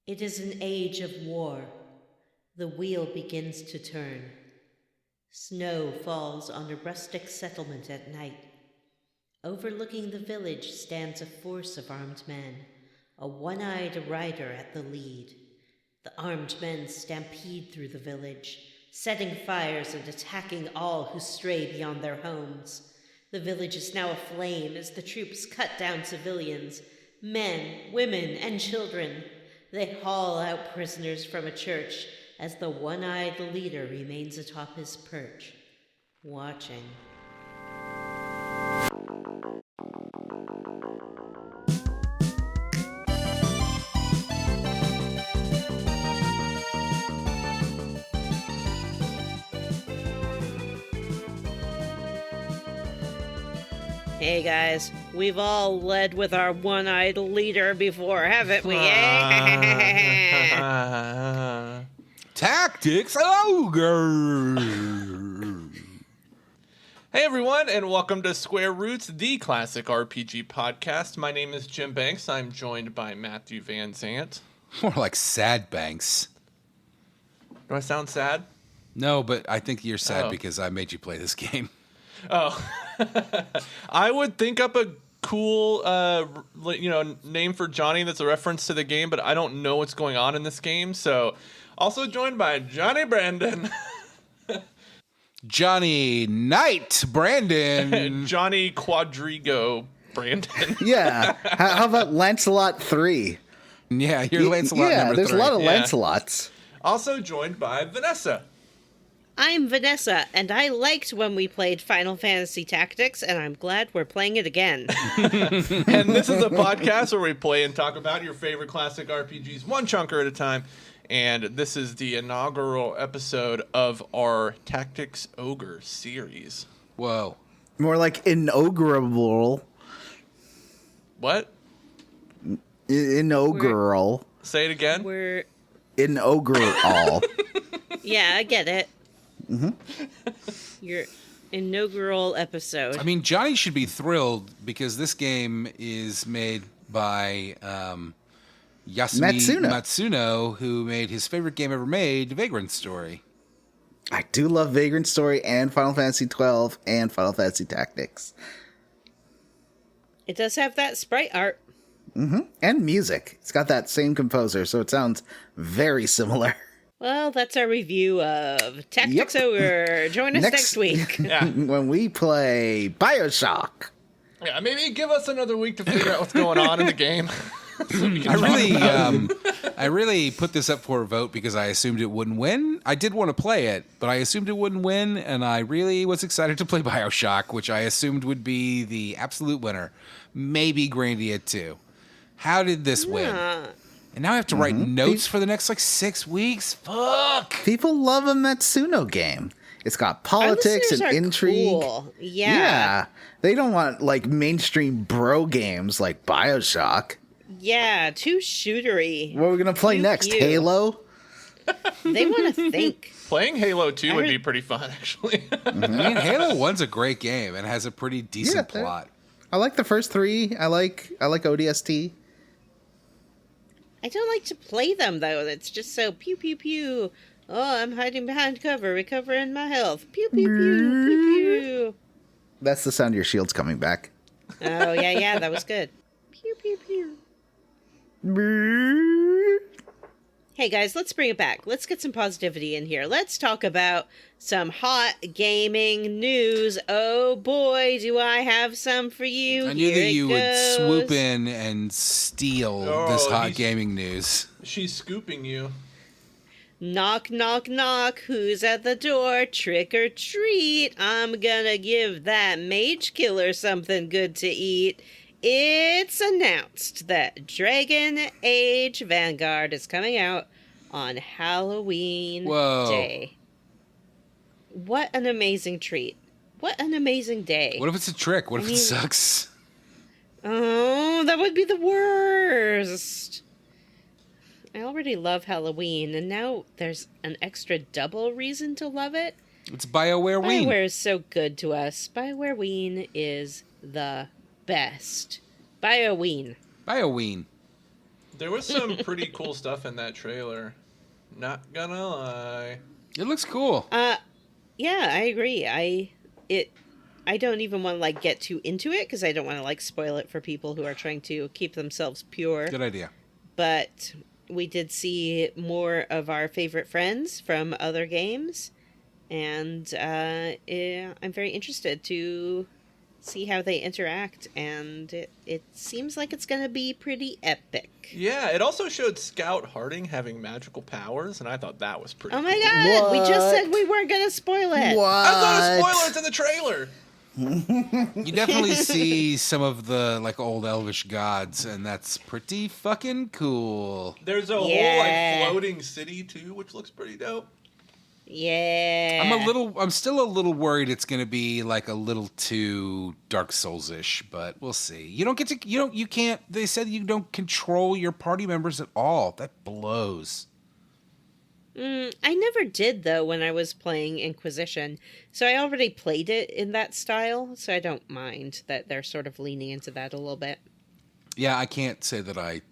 It is an age of war. The wheel begins to turn. Snow falls on a rustic settlement at night. Overlooking the village stands a force of armed men, a one-eyed rider at the lead. The armed men stampede through the village, setting fires and attacking all who stray beyond their homes. The village is now aflame as the troops cut down civilians, men, women, and children. They haul out prisoners from a church as the one-eyed leader remains atop his perch, watching. Hey guys, we've all led with our one-eyed leader before, haven't we? Tactics Ogre! Hey everyone, and welcome to Square Roots, the classic RPG podcast. My name is Jim Banks. I'm joined by Matthew Van Zant. More like Sad Banks. Do I sound sad? No, but I think you're sad because I made you play this game. Oh. I would think up a cool, name for Johnny that's a reference to the game, but I don't know what's going on in this game. So, also joined by Johnny Brandon. Johnny Knight Brandon. Johnny Qadriga Brandon. Yeah. How about Lancelot 3? Yeah, you're Lancelot number 3. Yeah, there's a lot of Lancelots. Also joined by Vanessa. I'm Vanessa, and I liked when we played Final Fantasy Tactics, and I'm glad we're playing it again. And this is a podcast where we play and talk about your favorite classic RPGs one chunker at a time. And this is the inaugural episode of our Tactics Ogre series. Whoa. More like In-Ogre-Al. What? In-Ogre-Al. Say it again. We're... In-Ogre-Al. Yeah, I get it. Mm-hmm. Your inaugural episode. I mean, Johnny should be thrilled because this game is made by Yasumi Matsuno, who made his favorite game ever made, Vagrant Story. I do love Vagrant Story and Final Fantasy 12 and Final Fantasy Tactics. It does have that sprite art. Mm-hmm. And music. It's got that same composer, so it sounds very similar. Well, that's our review of Tactics Ogre. Join us next week. Yeah. When we play BioShock. Yeah, maybe give us another week to figure out what's going on in the game. I really put this up for a vote because I assumed it wouldn't win. I did want to play it, but I assumed it wouldn't win, and I really was excited to play BioShock, which I assumed would be the absolute winner. Maybe Grandia too. How did this win? And now I have to write notes for the next 6 weeks. Fuck! People love a Matsuno game. It's got politics and intrigue. Cool. Yeah. They don't want mainstream bro games like BioShock. Yeah, too shootery. What are we going to play next? Cute. Halo? They want to think. Playing Halo 2 would be pretty fun, actually. I mean, Halo 1's a great game and has a pretty decent plot. I like the first 3. I like ODST. I don't like to play them, though. It's just so pew, pew, pew. Oh, I'm hiding behind cover, recovering my health. Pew, pew, pew, pew, pew. That's the sound of your shields coming back. Oh, yeah, that was good. Pew, pew, pew. Hey, guys, let's bring it back. Let's get some positivity in here. Let's talk about some hot gaming news. Oh, boy, do I have some for you. I knew that you would swoop in and steal this hot gaming news. She's scooping you. Knock, knock, knock. Who's at the door? Trick or treat. I'm gonna give that mage killer something good to eat. It's announced that Dragon Age Vanguard is coming out on Halloween Day. What an amazing treat. What an amazing day. What if it's a trick? What if it sucks? Oh, that would be the worst. I already love Halloween, and now there's an extra double reason to love it. It's BioWare-ween. BioWare is so good to us. BioWare-ween is the best. BioWeen. BioWeen. There was some pretty cool stuff in that trailer. Not gonna lie. It looks cool. Yeah, I agree. I don't even want to like get too into it because I don't want to like spoil it for people who are trying to keep themselves pure. Good idea. But we did see more of our favorite friends from other games, and I'm very interested to see how they interact, and it seems like it's going to be pretty epic. Yeah, it also showed Scout Harding having magical powers, and I thought that was pretty Oh my cool. god, we just What? said we weren't going to spoil it. What? I thought a spoiler, it's in the trailer. You definitely see some of the like old elvish gods, and that's pretty fucking cool. There's a whole Yeah. like floating city too, which looks pretty dope. Yeah. I'm still a little worried it's going to be like a little too Dark Souls-ish, but we'll see. You can't, they said you don't control your party members at all. That blows. I never did, though, when I was playing Inquisition. So I already played it in that style, so I don't mind that they're sort of leaning into that a little bit. Yeah, I can't say that I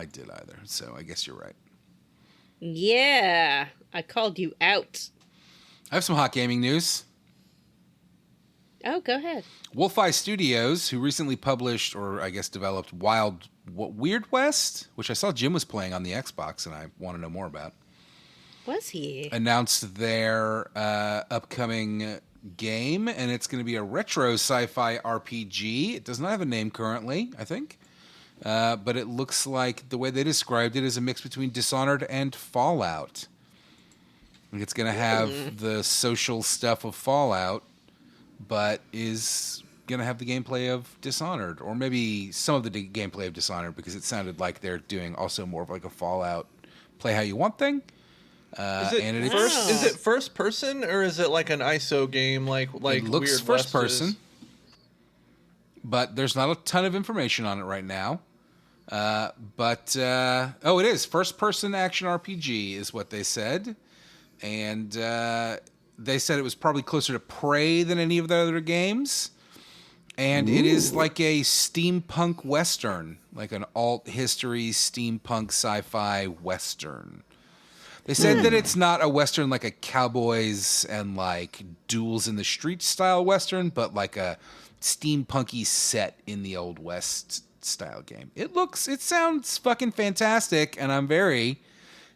did either, so I guess you're right. Yeah, I called you out. I have some hot gaming news. Oh, go ahead. Wolf-Eye Studios, who recently published, or I guess developed, Weird West, which I saw Jim was playing on the Xbox, and I want to know more about, Was he? announced their upcoming game, and it's going to be a retro sci-fi RPG. It does not have a name currently, I think, but it looks like the way they described it is a mix between Dishonored and Fallout. It's going to have the social stuff of Fallout, but is going to have the gameplay of Dishonored, or maybe some of the gameplay of Dishonored, because it sounded like they're doing also more of like a Fallout play how you want thing. Is it and it first? Wow. Is it first person or is it like an ISO game? Like it looks Weird first West is? person, but there's not a ton of information on it right now. It is first person action RPG is what they said, and they said it was probably closer to Prey than any of the other games. And it is like a steampunk western, like an alt history steampunk sci-fi western. They said that it's not a western like a cowboys and like duels in the street style western, but like a steampunky set in the old west style game. It sounds fucking fantastic, and I'm very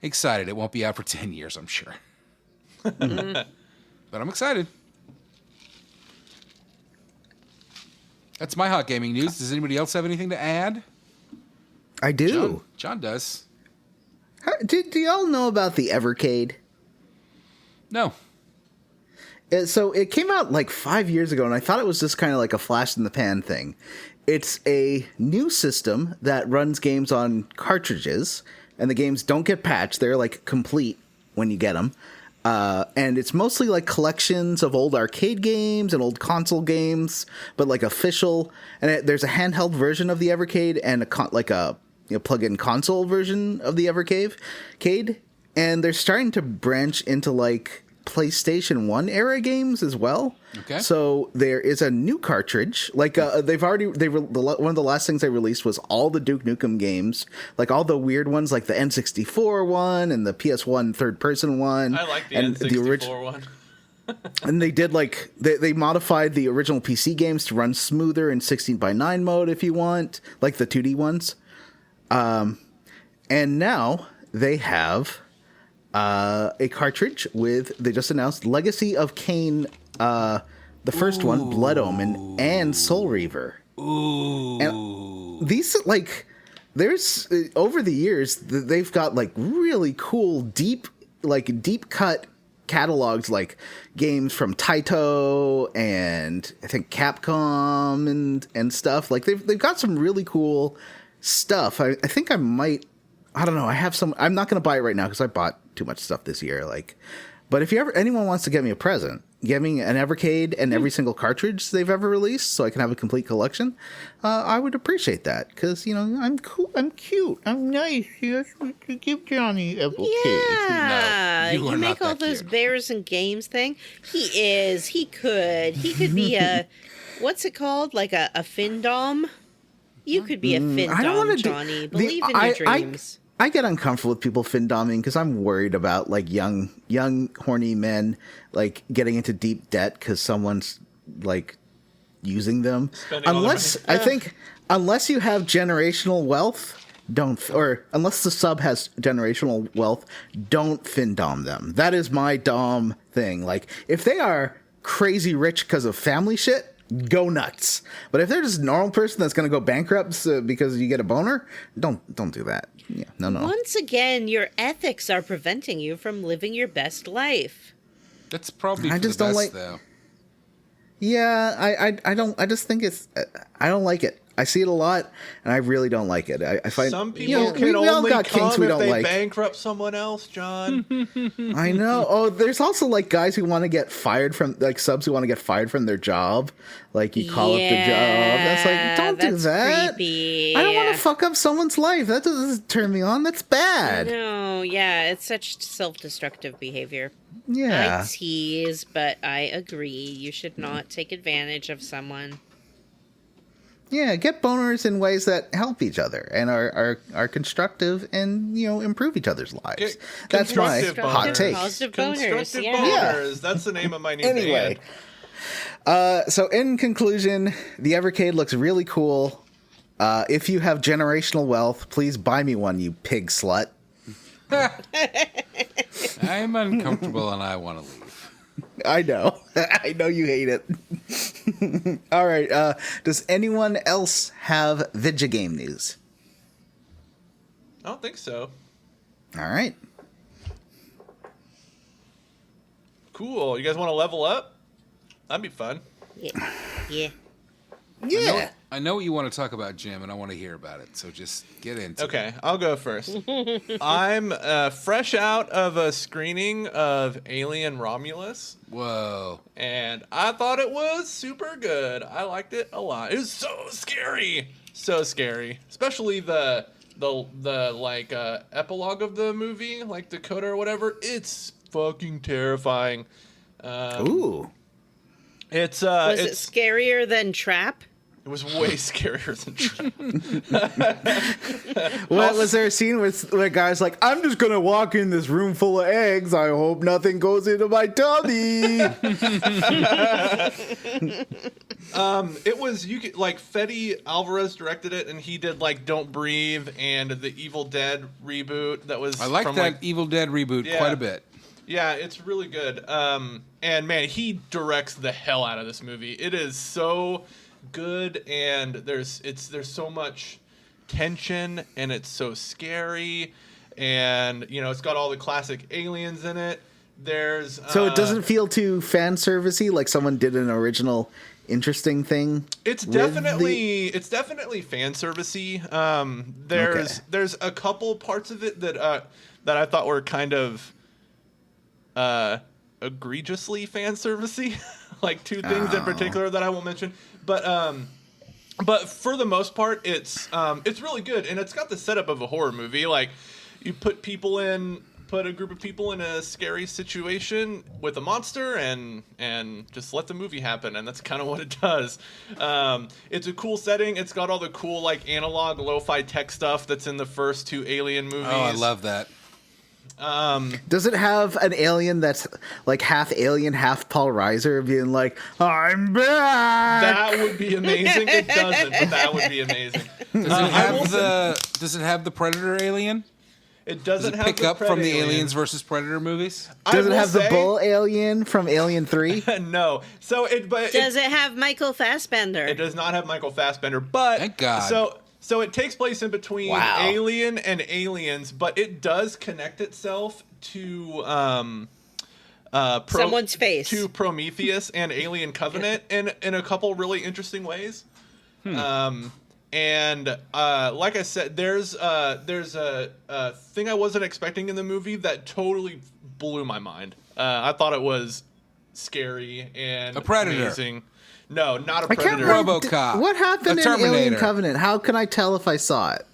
excited. It won't be out for 10 years, I'm sure. But I'm excited. That's my hot gaming news. Does anybody else have anything to add? I do. John does. Do y'all know about the Evercade? No. So it came out like 5 years ago, and I thought it was just kind of like a flash in the pan thing. It's a new system that runs games on cartridges, and the games don't get patched. They're like complete when you get them. And it's mostly like collections of old arcade games and old console games, but like official. And there's a handheld version of the Evercade and a plug-in console version of the Evercade. And they're starting to branch into like PlayStation 1 era games as well. Okay. So there is a new cartridge. Like one of the last things they released was all the Duke Nukem games, like all the weird ones, like the N64 one and the PS1 third person one. I like the and N64 one. And they did like they modified the original PC games to run smoother in 16:9 mode if you want, like the 2D ones. And now they have a cartridge they just announced Legacy of Kain, the first one, Blood Omen, and Soul Reaver. Ooh. And these, like, there's, over the years, they've got, like, really cool, deep cut catalogs, like games from Taito and I think Capcom and stuff. Like, they've got some really cool stuff. I think I might, I don't know, I have some, I'm not going to buy it right now because I bought too much stuff this year, like, but if anyone wants to get me a present, get me an Evercade and every single cartridge they've ever released so I can have a complete collection, I would appreciate that, because, you know, I'm cool, I'm cute, I'm nice. Yes, we could give Johnny Evercade. Yeah, No, you are make not all that those cute. bears and games thing. He could be a, what's it called? Like a Findom? You could be a fin I don't dom, want to Johnny. Believe in your dreams. I get uncomfortable with people fin doming because I'm worried about like young horny men like getting into deep debt because someone's like using them. Spending all their Unless money. I think unless you have generational wealth, or unless the sub has generational wealth, don't fin dom them. That is my dom thing. Like if they are crazy rich because of family shit, go nuts. But if they're just a normal person that's going to go bankrupt because you get a boner, don't do that. Yeah, no. Once again, your ethics are preventing you from living your best life. That's probably I for just the don't best, like- though. Yeah, I don't. I just think it's. I don't like it. I see it a lot, and I really don't like it. I find Some people we can all only got come kinks we if don't they like. bankrupt someone else, John. I know. Oh, there's also like guys who want to get fired from like subs who want to get fired from their job. Like you call up the job. That's like don't do that's that. creepy. I don't want to fuck up someone's life. That doesn't turn me on. That's bad. No, yeah, it's such self-destructive behavior. Yeah. I tease, but I agree. You should not take advantage of someone. Yeah, get boners in ways that help each other and are constructive and improve each other's lives. Get That's my constructive hot boners. take. Positive boners, Constructive yeah. boners. That's the name of my new Anyway, band. so in conclusion, the Evercade looks really cool. If you have generational wealth, please buy me one, you pig slut. I'm uncomfortable and I want to leave. I know. I know you hate it. All right. Does anyone else have video game news? I don't think so. All right. Cool. You guys want to level up? That'd be fun. Yeah. Yeah. I know what you want to talk about, Jim, and I want to hear about it. So just get into it. Okay, I'll go first. I'm fresh out of a screening of Alien Romulus, Whoa. and I thought it was super good. I liked it a lot. It was so scary, especially the like epilogue of the movie, like the coda or whatever. It's fucking terrifying. Ooh. It's Was it it's scarier than Trap? it was way scarier than. Well, was there a scene where a guy's like, I'm just going to walk in this room full of eggs. I hope nothing goes into my tummy. It was like Fede Alvarez directed it, and he did like Don't Breathe and the Evil Dead reboot. That was I like from, that Evil Dead reboot Yeah. quite a bit. Yeah, it's really good. And man, he directs the hell out of this movie. It is so good, and there's so much tension, and it's so scary, and it's got all the classic aliens in it. There's So it doesn't feel too fan servicey, like someone did an original interesting thing. It's with definitely fan servicey. There's a couple parts of it that I thought were kind of egregiously fan servicey, like two things in particular that I won't mention. But for the most part, it's really good, and it's got the setup of a horror movie. Like you put a group of people in a scary situation with a monster, and just let the movie happen, and that's kind of what it does. It's a cool setting. It's got all the cool like analog lo-fi tech stuff that's in the first two Alien movies. Oh, I love that. Does it have an alien that's like half alien, half Paul Reiser being like, I'm back? That would be amazing. It doesn't, but that would be amazing. Does it have the Predator alien? It Does doesn't it have pick the up from the Pred Aliens versus Predator movies? Does it will have the say- bull alien from Alien 3? No. So Does it have Michael Fassbender? It does not have Michael Fassbender, but Thank God. So it takes place in between Wow. Alien and Aliens, but it does connect itself to Someone's face. to Prometheus and Alien Covenant in a couple really interesting ways. And like I said, there's a thing I wasn't expecting in the movie that totally blew my mind. I thought it was scary and A Predator. amazing. No, not a I can't Predator. remember. RoboCop. What happened A in Alien Terminator. Covenant? How can I tell if I saw it?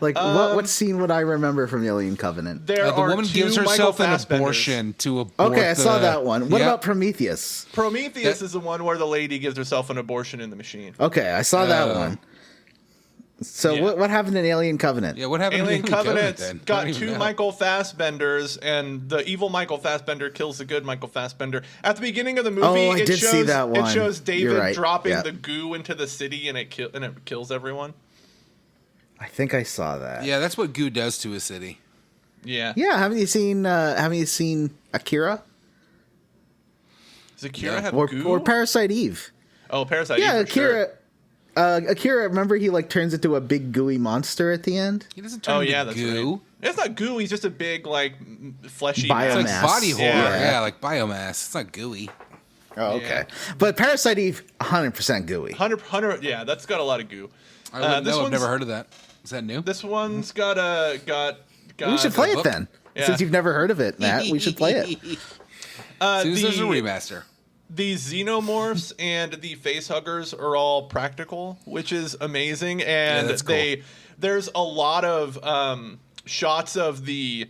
Like, what scene would I remember from Alien Covenant? There The are woman two gives herself Michael an Fassbenders. abortion to abort Okay, I saw the- that one. What Yep. about Prometheus? Prometheus is the one where the lady gives herself an abortion in the machine. Okay, I saw that one. So Yeah. what happened in Alien Covenant? Yeah, what happened Alien to Alien Covenant then? I got don't even 2 know. Michael Fassbenders, and the evil Michael Fassbender kills the good Michael Fassbender. At the beginning of the movie, Oh, I it did shows see that one. it shows David You're right. dropping Yeah. the goo into the city, and it kills everyone. I think I saw that. Yeah, that's what goo does to a city. Yeah. Yeah, haven't you seen Akira Does Akira No. have or goo? Parasite Eve? Oh, Parasite. Yeah, Eve for sure. Akira. Akira, remember he like turns into a big gooey monster at the end? He doesn't turn Oh into yeah, that's goo. right. It's not goo. He's just a big like fleshy. Biomass. It's like body horror. Yeah. Yeah. like biomass. It's not gooey. Oh, okay. But Parasite Eve, 100% gooey. 100. Yeah, that's got a lot of goo. I wouldn't this know. I've one's- never heard of that. Is that new? This one's got. We should play it book? then. Yeah. Since you've never heard of it, Matt, we should play it. As soon as there's a remaster. The xenomorphs and the facehuggers are all practical, which is amazing, and that's cool. there's a lot of shots of the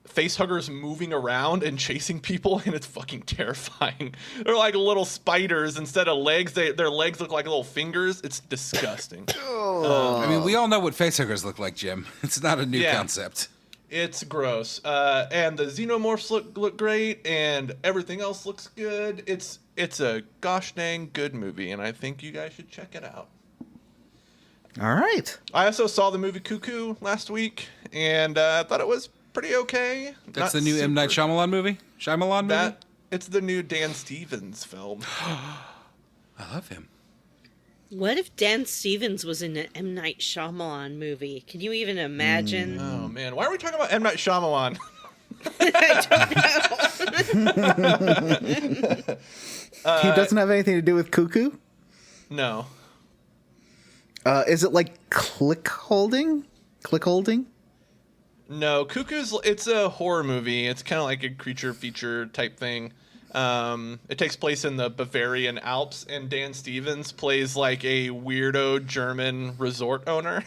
facehuggers moving around and chasing people, and it's fucking terrifying. They're like little spiders instead of legs. Their legs look like little fingers. It's disgusting. I mean, we all know what facehuggers look like, Jim. It's not a new Yeah. concept. It's gross. And the xenomorphs look great, and everything else looks good. It's a gosh dang good movie, and I think you guys should check it out. All right. I also saw the movie Cuckoo last week, and I thought it was pretty okay. That's Not the new M. Night super- Shyamalan movie? It's the new Dan Stevens film. I love him. What if Dan Stevens was in an M. Night Shyamalan movie? Can you even imagine? Oh man, why are we talking about M. Night Shyamalan? He doesn't have anything to do with Cuckoo? No. Is it like click holding? Click holding? No, it's a horror movie. It's kind of like a creature feature type thing. It takes place in the Bavarian Alps, and Dan Stevens plays like a weirdo German resort owner.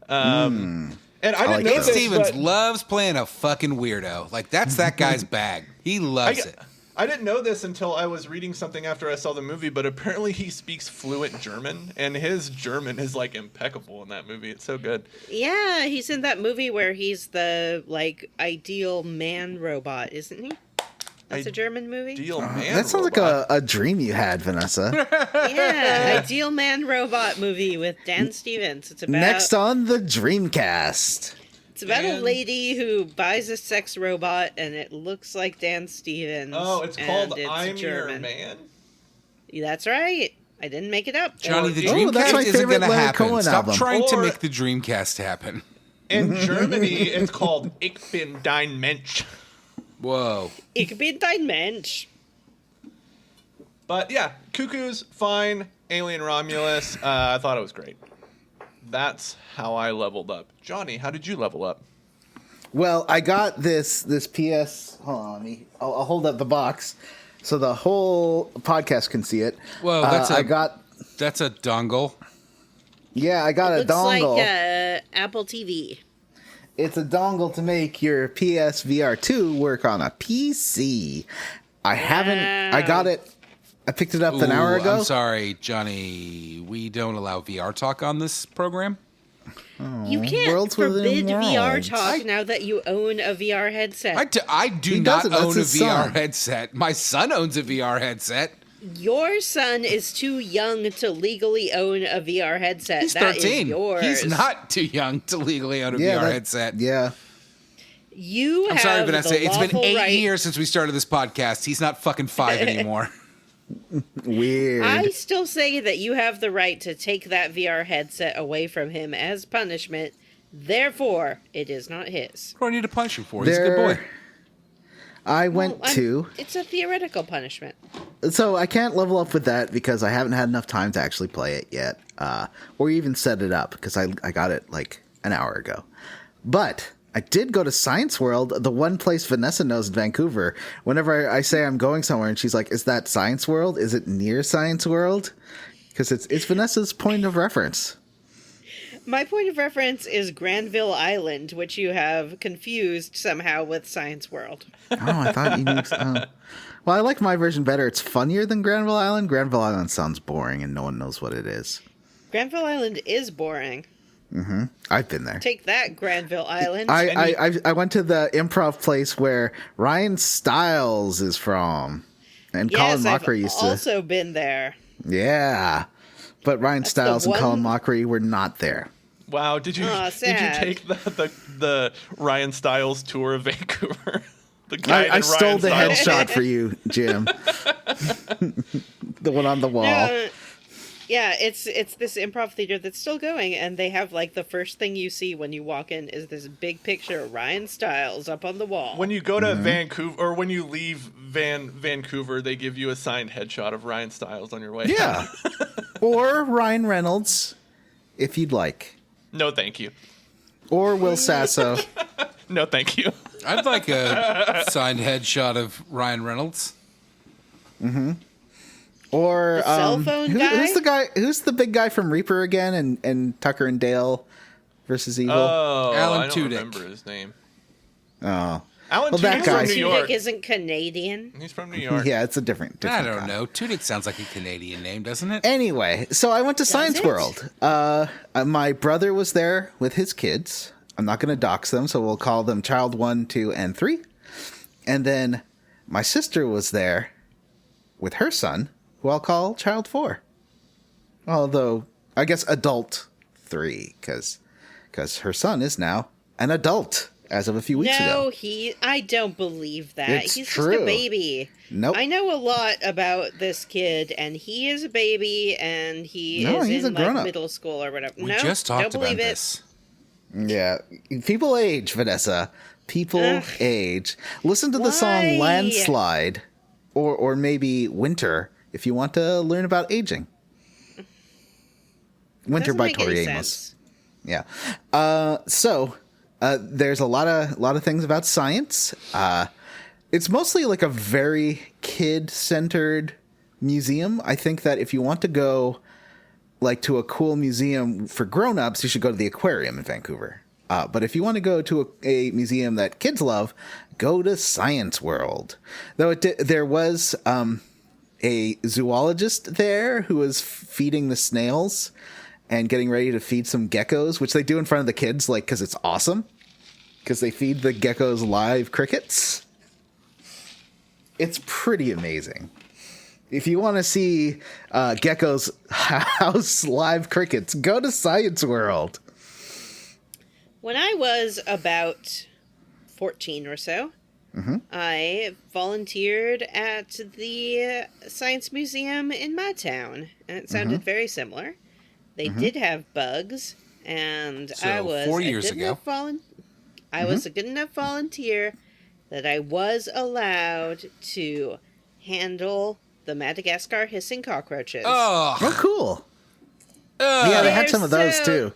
And I didn't know Dan this, Stevens but loves playing a fucking weirdo. Like, that's that guy's bag. He loves it. I didn't know this until I was reading something after I saw the movie, but apparently he speaks fluent German, and his German is like impeccable in that movie. It's so good. Yeah, he's in that movie where he's the like ideal man robot, isn't he? That's a German movie. Ideal man. That sounds robot. like a dream you had, Vanessa. Yeah, ideal man robot movie with Dan Stevens. It's about Next on the Dreamcast. it's about a Dan- lady who buys a sex robot and it looks like Dan Stevens. Oh, it's called and I'm Your German. Man. That's right. I didn't make it up. Johnny, the Oh, that's my Dreamcast isn't favorite going to Leonard happen. Cohen Stop album. trying to Or- make the Dreamcast happen. In Germany, it's called Ich bin dein Mensch. Whoa. Ich bin dein Mensch. But yeah, Cuckoo's fine. Alien Romulus, I thought it was great. That's how I leveled up. Johnny, how did you level up? Well, I got this PS. Hold on, I'll hold up the box so the whole podcast can see it. Whoa, that's I got a dongle. I got a Looks dongle. like Apple TV. It's a dongle to make your PSVR 2 work on a PC. I haven't. I got it. I picked it up an hour ago. I'm sorry, Johnny. We don't allow VR talk on this program. You can't worlds within forbid VR worlds. talk now that you own a VR headset. I do He not doesn't, that's own a his VR son. headset. My son owns a VR headset. Your son is too young to legally own a VR headset. He's That is 13. yours. He's not too young to legally own a VR headset. Yeah. You I'm have sorry, the Vanessa. It's been lawful 8 right. years since we started this podcast. He's not fucking 5 anymore. Weird. I still say that you have the right to take that VR headset away from him as punishment. Therefore, it is not his. What do I need to punish him for? He's a good boy. I went Well, to. It's a theoretical punishment. So I can't level up with that because I haven't had enough time to actually play it yet, or even set it up because I got it like an hour ago. But I did go to Science World, the one place Vanessa knows in Vancouver. Whenever I say I'm going somewhere, and she's like, "Is that Science World? Is it near Science World?" Because it's Vanessa's point of reference. My point of reference is Granville Island, which you have confused somehow with Science World. Oh, I thought you knew. Well, I like my version better. It's funnier than Granville Island. Granville Island sounds boring, and no one knows what it is. Granville Island is boring. I've been there. Take that, Granville Island. I went to the improv place where Ryan Stiles is from, and Colin yes, Mockery I've used to. also been there. Yeah, but Ryan Stiles and Colin Mockery were not there. Wow, did you take the Ryan Stiles tour of Vancouver? I stole Ryan the Stiles. headshot for you, Jim. The one on the wall. Yeah, it's this improv theater that's still going, and they have like the first thing you see when you walk in is this big picture of Ryan Stiles up on the wall. When you go to Vancouver, or when you leave Vancouver, they give you a signed headshot of Ryan Stiles on your way. Yeah, or Ryan Reynolds, if you'd like. No, thank you. Or Will Sasso. No, thank you. I'd like a signed headshot of Ryan Reynolds. Or The cell phone guy? Who's the big guy from Reaper again? And Tucker and Dale versus Evil. Oh, Alan I don't Tudyk. remember his name. Oh, Alan Well, that Tudyk's guy- from New York. Tudyk isn't Canadian. He's from New York. yeah, it's a different I guy. don't know. Tudyk sounds like a Canadian name, doesn't it? Anyway, so I went to Science it? World. My brother was there with his kids. I'm not going to dox them, so we'll call them Child 1, 2, and 3. And then my sister was there with her son, who I'll call Child 4. Although, I guess Adult 3, because her son is now an adult as of a few weeks ago. I don't believe that. It's He's true. just a baby. Nope. I know a lot about this kid, and he is a baby, and he's a in grown-up. middle school or whatever. We no, just talked don't about believe it. this. Yeah, people age, Vanessa. People Ugh. age. Listen to the song Why? Landslide, or maybe Winter, if you want to learn about aging. Winter Doesn't by make any Tori Amos. sense. Yeah. So there's a lot of things about science. It's mostly like a very kid-centered museum. I think that if you want to go like to a cool museum for grown-ups, you should go to the aquarium in Vancouver. But if you want to go to a museum that kids love, go to Science World. Though there was a zoologist there who was feeding the snails and getting ready to feed some geckos, which they do in front of the kids, like, because it's awesome. Because they feed the geckos live crickets. It's pretty amazing. If you want to see geckos house live crickets, go to Science World. When I was about 14 or so, I volunteered at the Science Museum in my town, and it sounded very similar. They did have bugs, and So, I was 4 a years good ago. enough I was a good enough volunteer that I was allowed to handle the Madagascar hissing cockroaches. Oh, Oh, cool. Yeah, they had They're some of those so too.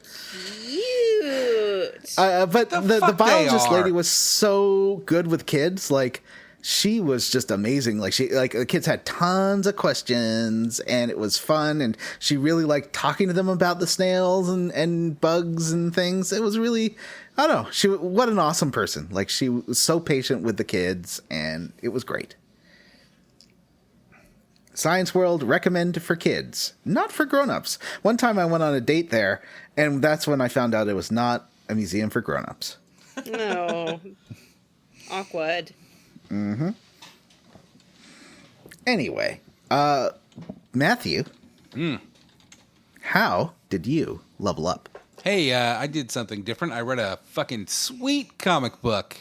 Cute. But the fuck they biologist are. lady was so good with kids. Like, she was just amazing. Like, the kids had tons of questions, and it was fun. And she really liked talking to them about the snails and bugs and things. It was really, I don't know. What an awesome person. Like, she was so patient with the kids, and it was great. Science World, recommend for kids, not for grown-ups. One time I went on a date there, and that's when I found out it was not a museum for grown-ups. No. Awkward. Anyway, Matthew, how did you level up? hey, I did something different. I read a fucking sweet comic book.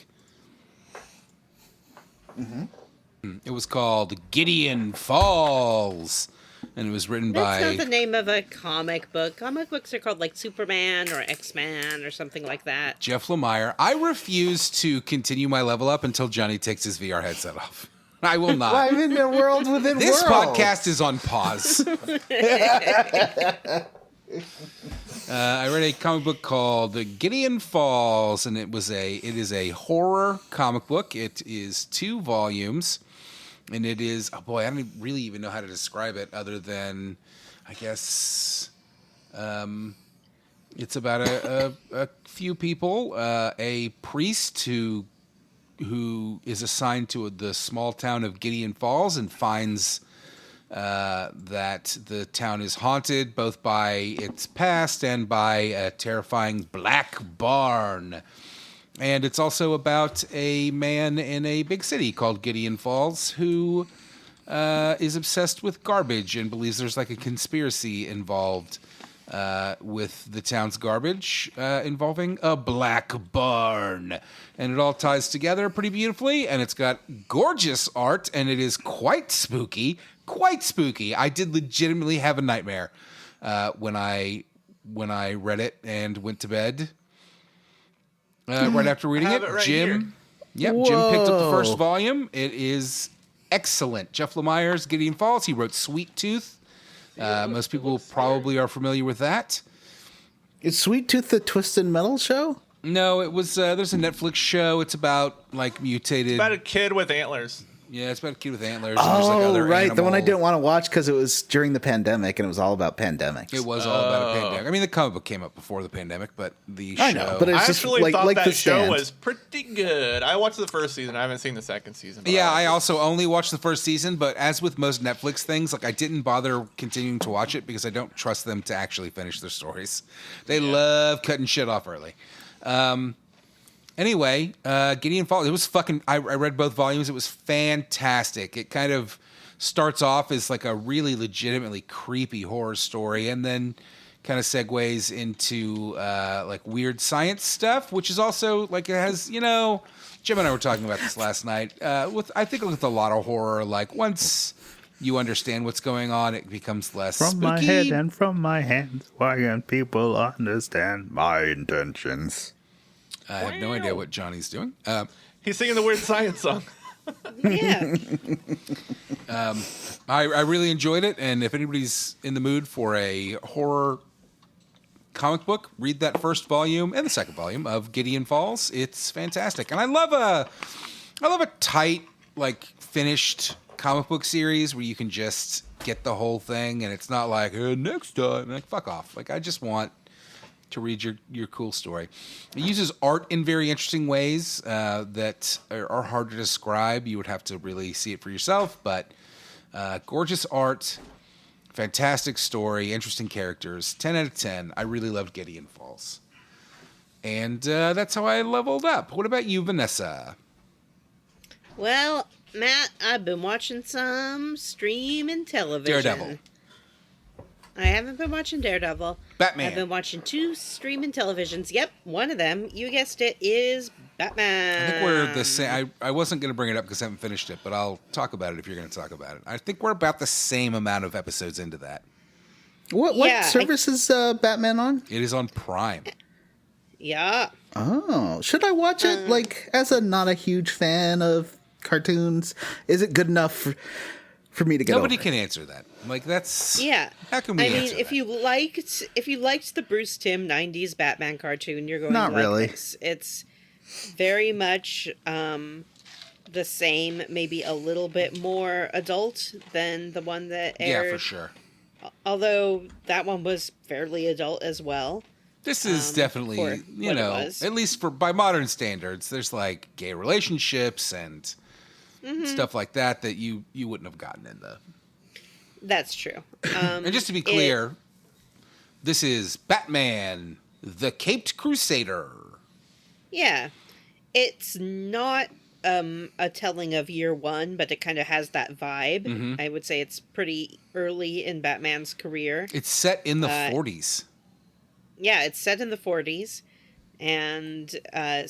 It was called Gideon Falls, and it was written That's by... not the name of a comic book. Comic books are called like Superman or X-Man or something like that. Jeff Lemire. I refuse to continue my level up until Johnny takes his VR headset off. I will not. I'm in a world within This worlds. podcast is on pause. I read a comic book called Gideon Falls, and it is a horror comic book. It is 2 volumes, and it is, oh boy, I don't really even know how to describe it other than, I guess, it's about a few people, a priest who is assigned to the small town of Gideon Falls and finds that the town is haunted both by its past and by a terrifying black barn. And it's also about a man in a big city called Gideon Falls who is obsessed with garbage and believes there's like a conspiracy involved with the town's garbage involving a black barn. And it all ties together pretty beautifully, and it's got gorgeous art, and it is quite spooky. Quite spooky. I did legitimately have a nightmare when I read it and went to bed. Right after reading it, right Jim. here. Yep, Jim picked up the first volume. It is excellent. Jeff Lemire's Gideon Falls. He wrote Sweet Tooth. Most people probably are familiar with that. Is Sweet Tooth the Twisted Metal show? No, it was. There's a Netflix show. It's about like mutated. About a kid with antlers. Yeah, it's about a kid with antlers. And there's, like, Oh, other right. The one I animal- didn't want to watch because it was during the pandemic and it was all about pandemics. It was all about a pandemic. I mean, the comic book came up before the pandemic, but the show. I know, but it's I just actually thought like that the show stand. was pretty good. I watched the first season. I haven't seen the second season. But Yeah, I liked it. also only watched the first season, but as with most Netflix things, like I didn't bother continuing to watch it because I don't trust them to actually finish their stories. They love cutting shit off early. Anyway, Gideon Falls, it was fucking, I read both volumes. It was fantastic. It kind of starts off as like a really legitimately creepy horror story and then kind of segues into like weird science stuff, which is also like it has, you know, Jim and I were talking about this last night. I think with a lot of horror, like once you understand what's going on, it becomes less From spooky. my head and from my hands, why can't people understand my intentions? I have no idea what Johnny's doing. He's singing the weird science song. Yeah. I really enjoyed it, and if anybody's in the mood for a horror comic book, read that first volume and the second volume of Gideon Falls. It's fantastic, and I love a tight, like finished comic book series where you can just get the whole thing, and it's not like next time. Like fuck off. Like I just want to read your cool story. It uses art in very interesting ways that are hard to describe. You would have to really see it for yourself, but gorgeous art, fantastic story, interesting characters, 10 out of 10. I really loved Gideon Falls. And that's how I leveled up. What about you, Vanessa? Well, Matt, I've been watching some streaming television. Daredevil. I haven't been watching Daredevil. Batman. I've been watching 2 streaming televisions. Yep, one of them, you guessed it, is Batman. I think we're the same. I wasn't going to bring it up because I haven't finished it, but I'll talk about it if you're going to talk about it. I think we're about the same amount of episodes into that. What Yeah, service is Batman on? It is on Prime. Yeah. Oh, should I watch it? Like, as a not a huge fan of cartoons, is it good enough for me to get Nobody over? can answer that. Like that's Yeah. How can we I mean, answer if that? you liked the Bruce Timm 90s Batman cartoon, you're going Not to like really. this. It's very much the same, maybe a little bit more adult than the one that aired. Yeah, for sure. Although that one was fairly adult as well. This is for definitely, you what it know, was. at least for by modern standards, there's like gay relationships and stuff like that that you wouldn't have gotten in the. That's true. And just to be clear, this is Batman, the Caped Crusader. Yeah. It's not a telling of year one, but it kind of has that vibe. I would say it's pretty early in Batman's career. It's set in the 40s. Yeah, it's set in the 40s, and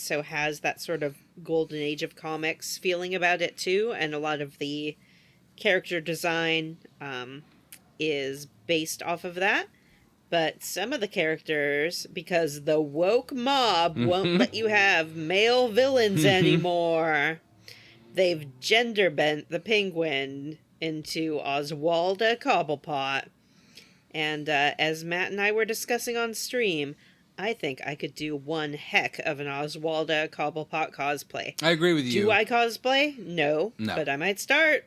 so has that sort of golden age of comics feeling about it too, and a lot of the character design is based off of that. But some of the characters, because the woke mob won't let you have male villains anymore, they've gender bent the Penguin into Oswalda Cobblepot. And as Matt and I were discussing on stream, I think I could do one heck of an Oswalda Cobblepot cosplay. I agree with you. Do I cosplay? No, but I might start.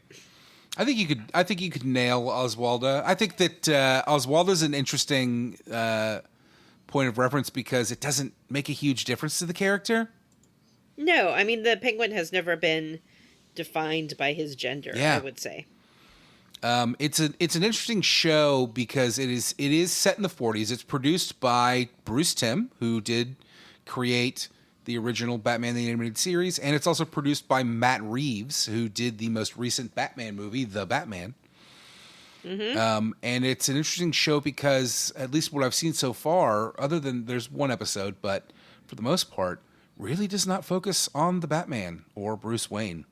I think you could nail Oswalda. I think that Oswalda's an interesting point of reference because it doesn't make a huge difference to the character. No, I mean, the Penguin has never been defined by his gender, Yeah. I would say. It's an interesting show because it is set in the 40s. It's produced by Bruce Timm, who did create the original Batman the Animated Series, and it's also produced by Matt Reeves, who did the most recent Batman movie, The Batman. And it's an interesting show because, at least what I've seen so far, other than there's one episode, but for the most part, really does not focus on the Batman or Bruce Wayne.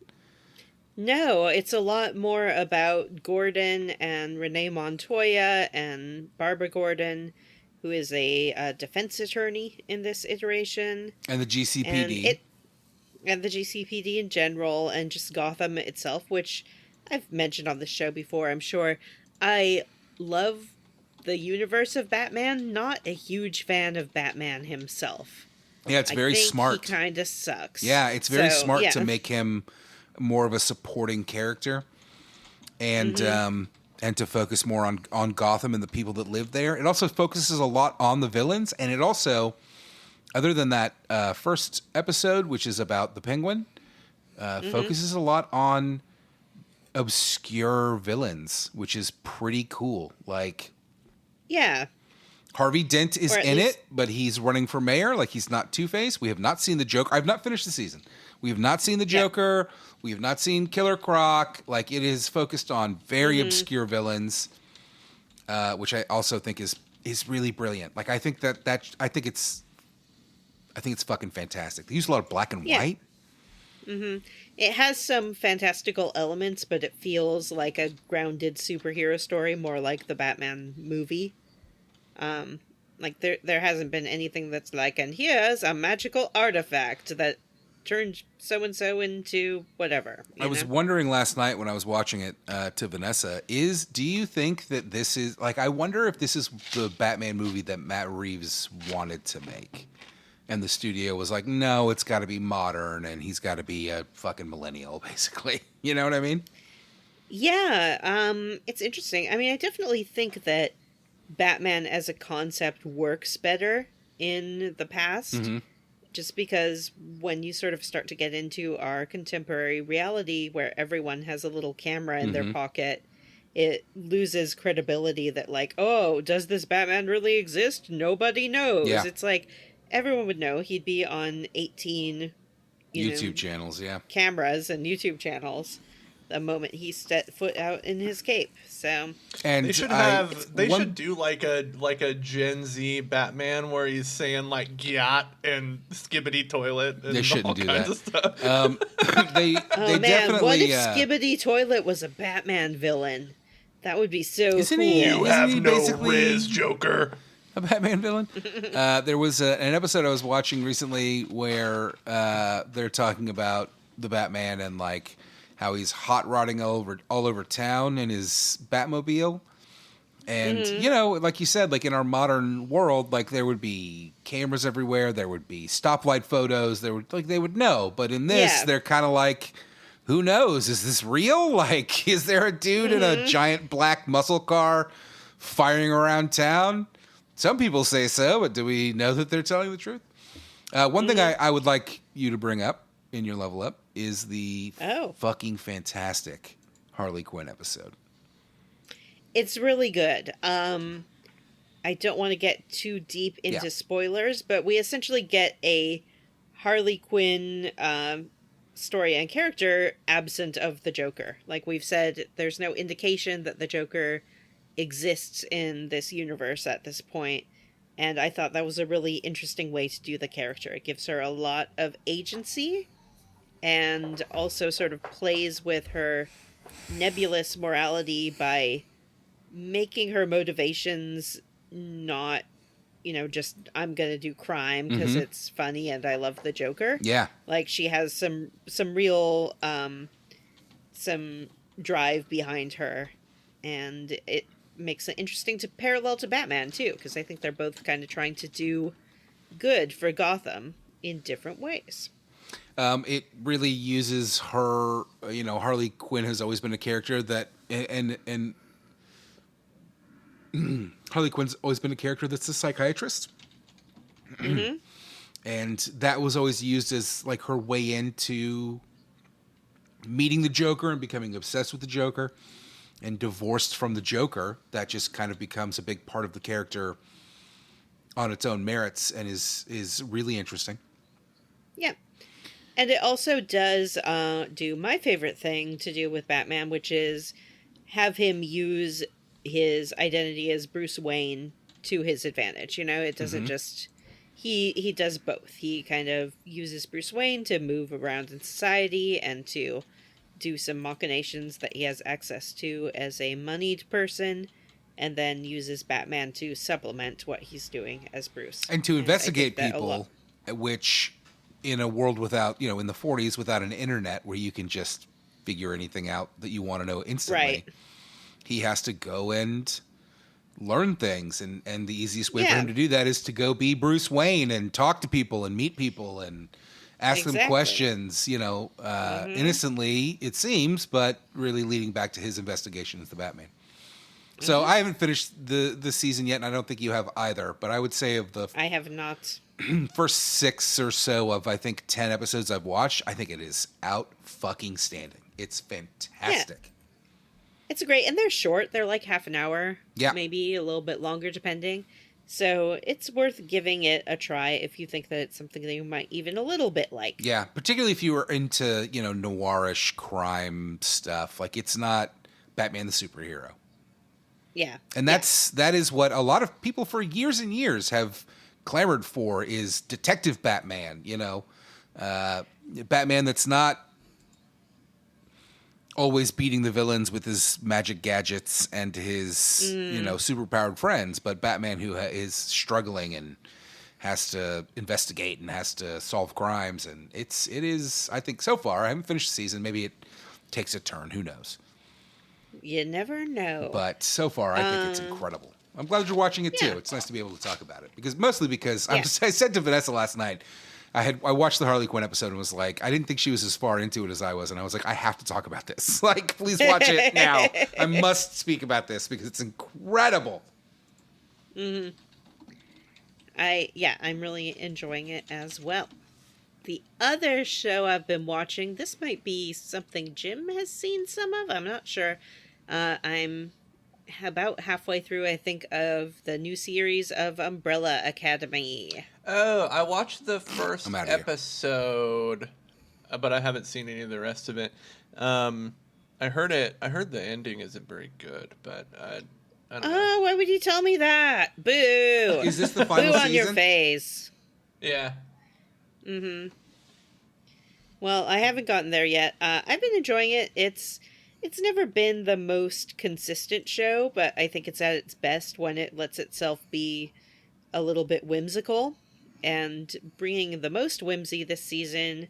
No, it's a lot more about Gordon and Renee Montoya and Barbara Gordon, who is a defense attorney in this iteration. And the GCPD. And the GCPD in general, and just Gotham itself, which I've mentioned on the show before, I'm sure. I love the universe of Batman, not a huge fan of Batman himself. Yeah, it's very smart. He kind of sucks. Yeah, it's very smart to make him more of a supporting character, and to focus more on Gotham and the people that live there. It also focuses a lot on the villains, and it also, other than that first episode, which is about the Penguin, focuses a lot on obscure villains, which is pretty cool. Like, yeah, Harvey Dent is in it, but he's running for mayor. Like, he's not Two-Face. We have not seen the Joker. I've not finished the season. We have not seen the Joker. We have not seen Killer Croc. Like, it is focused on very obscure villains, which I also think is really brilliant. Like, I think I think it's fucking fantastic. They use a lot of black and white. It has some fantastical elements, but it feels like a grounded superhero story, more like the Batman movie. Like there hasn't been anything that's like, and here's a magical artifact that turned so-and-so into whatever. I was wondering last night when I was watching it to Vanessa, do you think that this is, like, I wonder if this is the Batman movie that Matt Reeves wanted to make? And the studio was like, no, it's got to be modern, and he's got to be a fucking millennial, basically. You know what I mean? Yeah, it's interesting. I mean, I definitely think that Batman as a concept works better in the past, just because when you sort of start to get into our contemporary reality where everyone has a little camera in their pocket, it loses credibility that, like, oh, does this Batman really exist? Nobody knows. Yeah. It's like, everyone would know. He'd be on 18 YouTube channels, cameras and YouTube channels the moment he set foot out in his cape. So, and they should should do like a Gen Z Batman where he's saying like "gyat" and "skibbity toilet" and they shouldn't all do kinds that. of stuff. They definitely. What if Skibbity Toilet was a Batman villain? That would be so Isn't cool. he? You Isn't have he no basically riz, Joker. A Batman villain? There was an episode I was watching recently where they're talking about the Batman and like how he's hot rodding all over town in his Batmobile. And, you know, like you said, like in our modern world, like there would be cameras everywhere. There would be stoplight photos. They would know. But in this, they're kind of like, who knows? Is this real? Like, is there a dude in a giant black muscle car firing around town? Some people say so, but do we know that they're telling the truth? One thing I would like you to bring up in your level up is the fucking fantastic Harley Quinn episode. It's really good. I don't want to get too deep into spoilers, but we essentially get a Harley Quinn story and character absent of the Joker. Like we've said, there's no indication that the Joker exists in this universe at this point, and I thought that was a really interesting way to do the character. It gives her a lot of agency and also sort of plays with her nebulous morality by making her motivations not, you know, just I'm gonna do crime because it's funny and I love the Joker. Yeah, like she has some real some drive behind her, and it makes it interesting to parallel to Batman too, because I think they're both kind of trying to do good for Gotham in different ways. It really uses her, you know, Harley Quinn has always been a character that, and Harley Quinn's always been a character that's a psychiatrist. And that was always used as like her way into meeting the Joker and becoming obsessed with the Joker. and divorced from the Joker, that just kind of becomes a big part of the character on its own merits and is really interesting. Yeah. And it also does do my favorite thing to do with Batman, which is have him use his identity as Bruce Wayne to his advantage. You know, it doesn't just... He does both. He kind of uses Bruce Wayne to move around in society and to do some machinations that he has access to as a moneyed person, and then uses Batman to supplement what he's doing as Bruce. And to investigate people, which in a world without, in the 40s, without an internet where you can just figure anything out that you want to know instantly, right. He has to go and learn things. And the easiest way for him to do that is to go be Bruce Wayne and talk to people and meet people and ask them questions, innocently, it seems, but really leading back to his investigation as the Batman. So I haven't finished the season yet, and I don't think you have either. But I would say of the I have not. First 6 or so of, I think, 10 episodes I've watched, I think it is out fucking standing. It's fantastic. Yeah. It's great, and they're short. They're like half an hour, maybe a little bit longer, depending. So it's worth giving it a try if you think that it's something that you might even a little bit like. Yeah, particularly if you were into, noirish crime stuff. Like, it's not Batman the superhero. Yeah. And that is what a lot of people for years and years have clamored for, is Detective Batman, Batman that's not always beating the villains with his magic gadgets and his, superpowered friends, but Batman who is struggling and has to investigate and has to solve crimes. And it is, I think so far, I haven't finished the season. Maybe it takes a turn. Who knows? You never know. But so far, I think it's incredible. I'm glad you're watching it too. It's nice to be able to talk about it mostly because I said to Vanessa last night, I watched the Harley Quinn episode and was like, I didn't think she was as far into it as I was, and I was like, I have to talk about this. Like, please watch it now. I must speak about this because it's incredible. Mm-hmm. I'm really enjoying it as well. The other show I've been watching, this might be something Jim has seen some of. I'm not sure. I'm about halfway through, I think, of the new series of Umbrella Academy. Oh, I watched the first episode, but I haven't seen any of the rest of it. I heard the ending isn't very good, but I don't know. Oh, why would you tell me that? Boo! Is this the final Boo season? on your face. Yeah. Mm-hmm. Well, I haven't gotten there yet. I've been enjoying it. It's never been the most consistent show, but I think it's at its best when it lets itself be a little bit whimsical. And bringing the most whimsy this season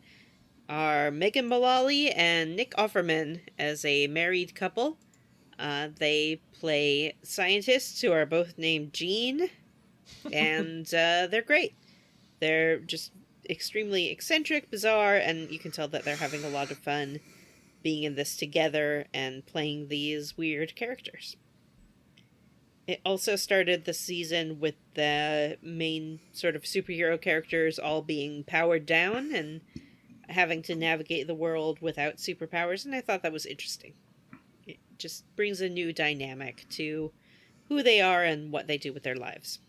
are Megan Mullally and Nick Offerman as a married couple. They play scientists who are both named Gene, and they're great. They're just extremely eccentric, bizarre, and you can tell that they're having a lot of fun being in this together and playing these weird characters. It also started the season with the main sort of superhero characters all being powered down and having to navigate the world without superpowers, and I thought that was interesting. It just brings a new dynamic to who they are and what they do with their lives.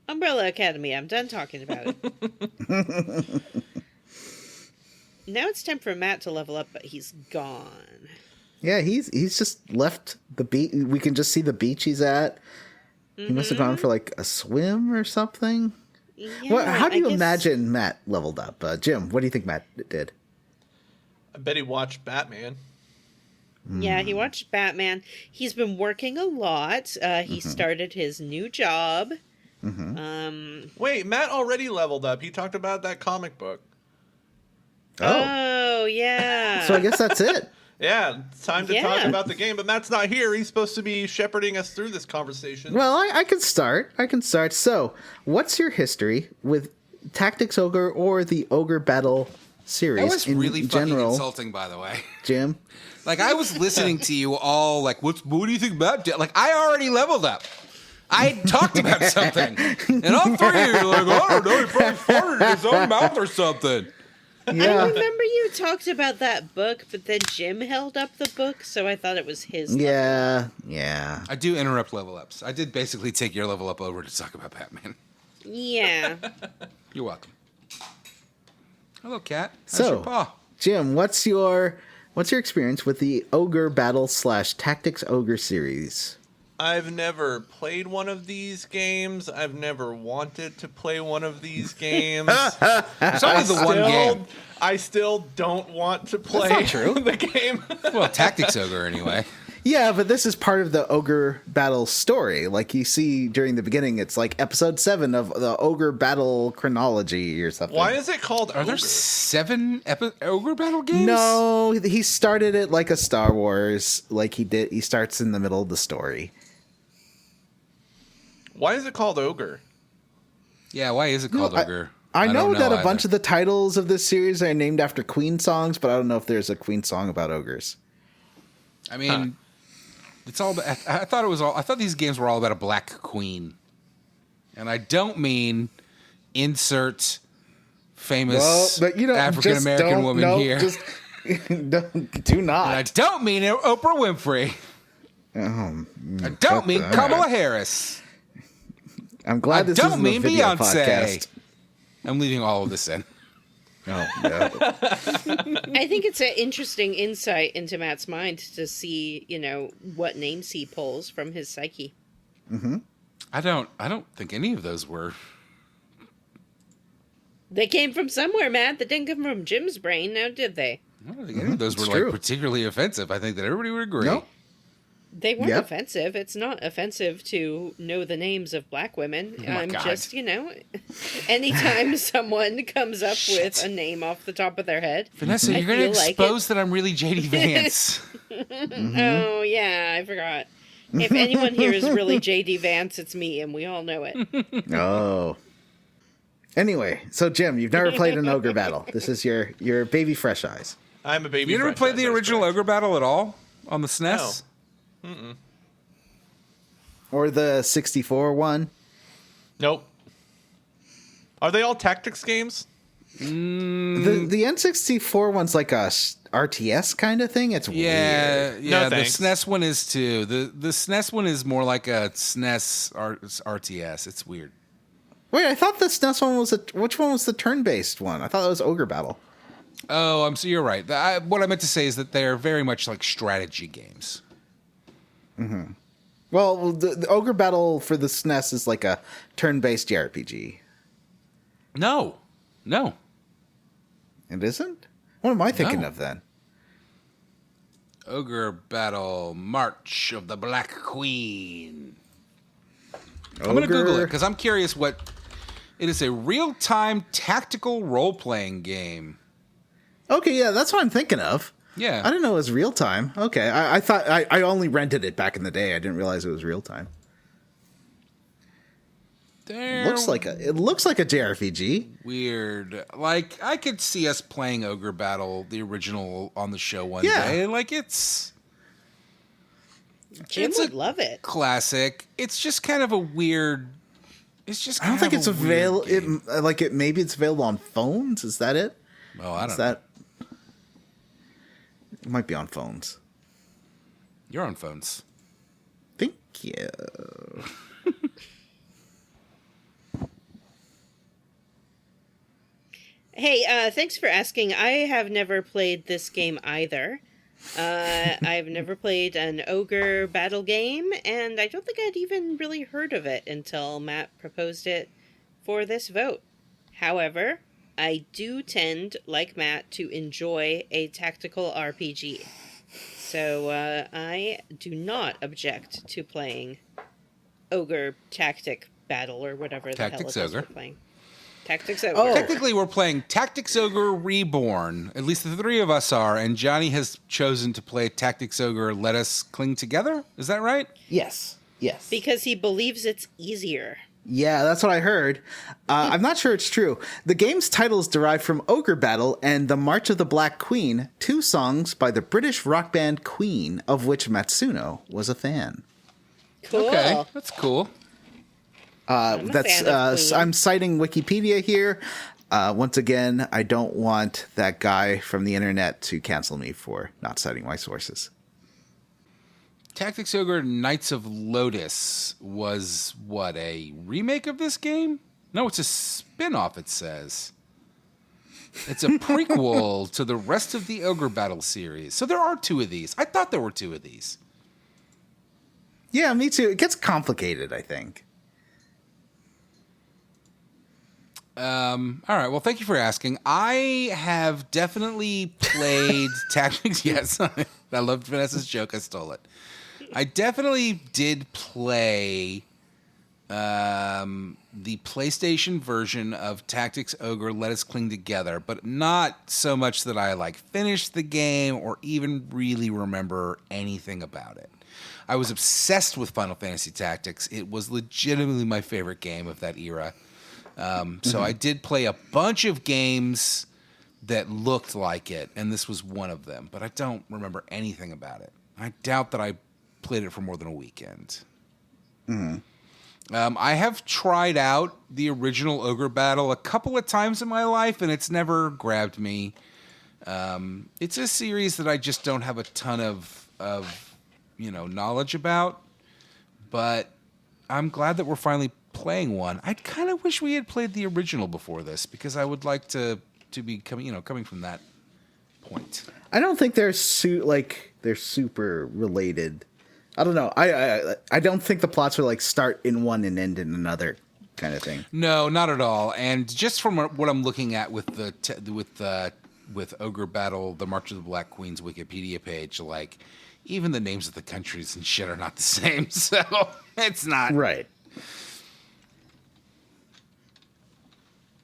Umbrella Academy, I'm done talking about it. Now it's time for Matt to level up, but he's gone. Yeah, he's just left the beach. We can just see the beach he's at. He must have gone for like a swim or something. Yeah, how do you imagine Matt leveled up? Jim, what do you think Matt did? I bet he watched Batman. Yeah, he watched Batman. He's been working a lot. He started his new job. Wait, Matt already leveled up. He talked about that comic book. Oh yeah. So I guess that's it. Yeah, it's time to talk about the game, but Matt's not here. He's supposed to be shepherding us through this conversation. Well, I can start. So, what's your history with Tactics Ogre or the Ogre Battle series? That was really fucking general, insulting, by the way. Jim. Like, I was listening to you all like, what do you think Matt did? Like, I already leveled up. I talked about something. And all three of you are like, I don't know, he probably farted in his own mouth or something. I remember you talked about that book, but then Jim held up the book, so I thought it was his. Yeah. I do interrupt level ups. I did basically take your level up over to talk about Batman. Yeah. You're welcome. Hello, Cat. How's So, your paw? Jim, what's your experience with the Ogre Battle / Tactics Ogre series? I've never played one of these games. I've never wanted to play one of these games. It's only the one game. I still don't want to play not true. the game. Well, Tactics Ogre anyway. Yeah, but this is part of the Ogre Battle story. Like you see during the beginning, it's like episode 7 of the Ogre Battle chronology or something. Why is it called Are there Ogre? 7 Ogre Battle games? No, he started it like a Star Wars. Like he starts in the middle of the story. Why is it called Ogre? Yeah, why is it called No, Ogre? I know don't that a either. bunch of the titles of this series are named after Queen songs, but I don't know if there's a Queen song about ogres. I mean, it's all. I thought it was all. I thought these games were all about a black queen, and I don't mean insert famous African American woman here. Just do not. And I don't mean Oprah Winfrey. I don't mean Kamala Harris. I'm glad this I don't isn't mean a video Beyonce. podcast. I'm leaving all of this in. Oh, no. I think it's an interesting insight into Matt's mind to see, what names he pulls from his psyche. I don't think any of those were. They came from somewhere, Matt. They didn't come from Jim's brain, now did they? I don't think any of those were It's like true. particularly offensive. I think that everybody would agree. No. They weren't Yep. offensive. It's not offensive to know the names of black women. my I'm God. just, anytime someone comes up with a name off the top of their head. Vanessa, I you're going to feel like expose that I'm really JD Vance. Oh, yeah, I forgot. If anyone here is really JD Vance, it's me, and we all know it. Oh. Anyway, so Jim, you've never played an Ogre Battle. This is your baby fresh eyes. I'm a baby. You never French, played the that's original correct. Ogre Battle at all on the SNES? No. Or the 64 one. Nope. Are they all tactics games? The N64 one's like a RTS kind of thing. It's weird. Yeah. The thanks. SNES one is too. The SNES one is more like a SNES RTS. It's weird. Wait, I thought the SNES one was which one was the turn-based one? I thought that was Ogre Battle. Oh, so you're right. What I meant to say is that they're very much like strategy games. Well, the Ogre Battle for the SNES is like a turn-based JRPG. No. It isn't? What am I thinking No. of then? Ogre Battle March of the Black Queen. I'm going to Google it because I'm curious what... It is a real-time tactical role-playing game. Okay, yeah, that's what I'm thinking of. Yeah. I didn't know it was real time. Okay, I thought I only rented it back in the day. I didn't realize it was real time. It looks like a JRPG. Weird. Like, I could see us playing Ogre Battle, the original, on the show one Yeah. day. Like, it's Jim It's a would love it. classic. It's just kind of a weird... It's just I don't kind think of it's a weird available. game. Maybe it's available on phones. Is that it? Oh, I Is don't know. that? It might be on phones. You're on phones. Thank you. Hey, thanks for asking. I have never played this game either. I've never played an ogre battle game, and I don't think I'd even really heard of it until Matt proposed it for this vote. However, I do tend, like Matt, to enjoy a tactical RPG. So I do not object to playing Ogre Tactic Battle or whatever the Tactics hell it is Ogre. we're playing. Tactics Ogre. Oh. Technically, we're playing Tactics Ogre Reborn. At least the three of us are, and Johnny has chosen to play Tactics Ogre Let Us Cling Together. Is that right? Yes. Yes. Because he believes it's easier. Yeah, that's what I heard. I'm not sure it's true. The game's title is derived from Ogre Battle and The March of the Black Queen, 2 songs by the British rock band Queen, of which Matsuno was a fan. Cool. Okay, that's cool. I'm a fan of Queen. I'm citing Wikipedia here. Once again, I don't want that guy from the internet to cancel me for not citing my sources. Tactics Ogre Knights of Lotus was what, a remake of this game? No, it's a spin-off, it says. It's a prequel to the rest of the Ogre Battle series. So there are 2 of these. I thought there were 2 of these. Yeah, me too. It gets complicated, I think. All right. Well, thank you for asking. I have definitely played Tactics. Yes, I loved Vanessa's joke. I stole it. I definitely did play the PlayStation version of Tactics Ogre Let Us Cling Together, but not so much that I finished the game or even really remember anything about it. I was obsessed with Final Fantasy Tactics. It was legitimately my favorite game of that era. So I did play a bunch of games that looked like it, and this was one of them, but I don't remember anything about it. I doubt that I played it for more than a weekend. I have tried out the original Ogre Battle a couple of times in my life, and it's never grabbed me. It's a series that I just don't have a ton of knowledge about, but I'm glad that we're finally playing one. I kind of wish we had played the original before this, because I would like to be coming from that point. I don't think they're super related. I don't know. I don't think the plots are start in one and end in another kind of thing. No, not at all. And just from what I'm looking at with with Ogre Battle, the March of the Black Queen's Wikipedia page, even the names of the countries and shit are not the same. So it's not right.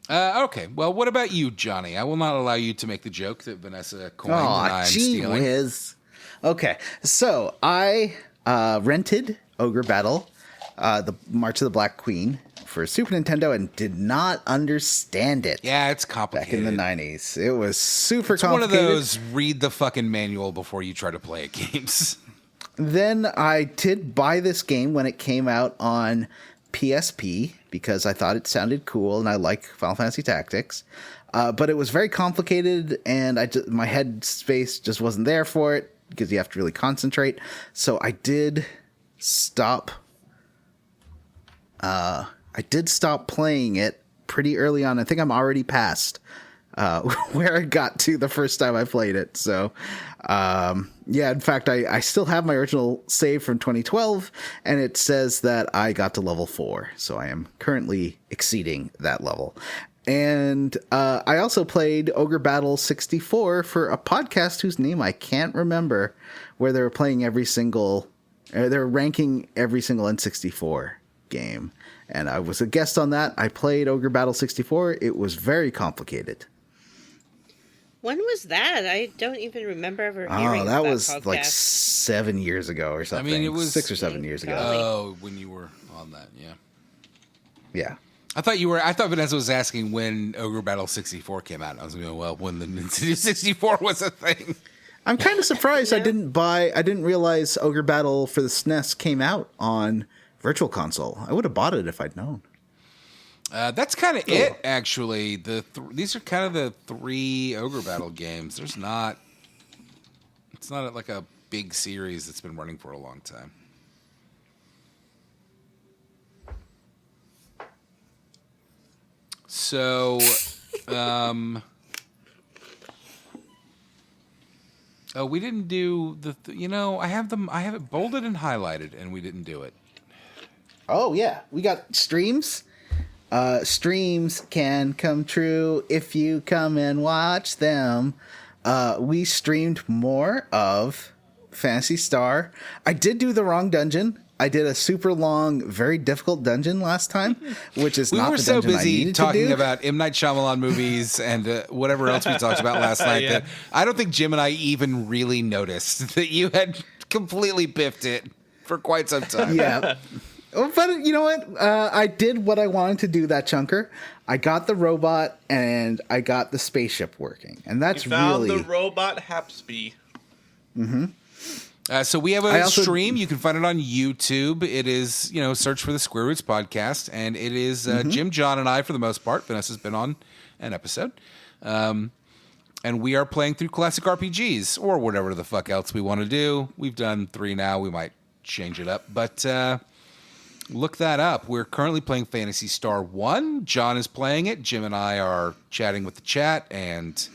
Okay, well, what about you, Johnny? I will not allow you to make the joke that Vanessa coined and I'm stealing. Whiz. Okay, so I rented Ogre Battle, the March of the Black Queen, for Super Nintendo and did not understand it. Yeah, it's complicated. Back in the 90s. It was super complicated. One of those read the fucking manual before you try to play it games. Then I did buy this game when it came out on PSP because I thought it sounded cool and I like Final Fantasy Tactics. But it was very complicated and my head space just wasn't there for it because you have to really concentrate. So I did stop. I did stop playing it pretty early on. I think I'm already past where I got to the first time I played it. So, yeah, in fact, I still have my original save from 2012, and it says that I got to level 4. So I am currently exceeding that level. And I also played Ogre Battle 64 for a podcast whose name I can't remember, where they were playing they were ranking every single N64 game. And I was a guest on that. I played Ogre Battle 64. It was very complicated. When was that? I don't even remember ever hearing that was podcast. like 7 years ago or something. I mean, it was 6 or 7 years ago. Oh, when you were on that, yeah. Yeah. I thought Vanessa was asking when Ogre Battle 64 came out. I was going, well, when the Nintendo 64 was a thing. I'm kind of surprised I didn't realize Ogre Battle for the SNES came out on Virtual Console. I would have bought it if I'd known. That's kind of it, actually. These are kind of the 3 Ogre Battle games. It's not like a big series that's been running for a long time. So, we didn't do I have it bolded and highlighted, and we didn't do it. Oh, yeah. We got streams. Streams can come true if you come and watch them. We streamed more of Phantasy Star. I did do the wrong dungeon. I did a super long, very difficult dungeon last time, which is not the dungeon I needed to do. We were so busy talking about M. Night Shyamalan movies and whatever else we talked about last night that I don't think Jim and I even really noticed that you had completely biffed it for quite some time. Yeah. But you know what? I did what I wanted to do that chunker. I got the robot and I got the spaceship working. And that's you found really... the robot Hapsby. Mm-hmm. So we have a stream. You can find it on YouTube. It is, search for the Square Roots Podcast. And it is Jim, John, and I for the most part. Vanessa's been on an episode. And we are playing through classic RPGs or whatever the fuck else we want to do. We've done 3 now. We might change it up. But look that up. We're currently playing Phantasy Star 1. John is playing it. Jim and I are chatting with the chat and,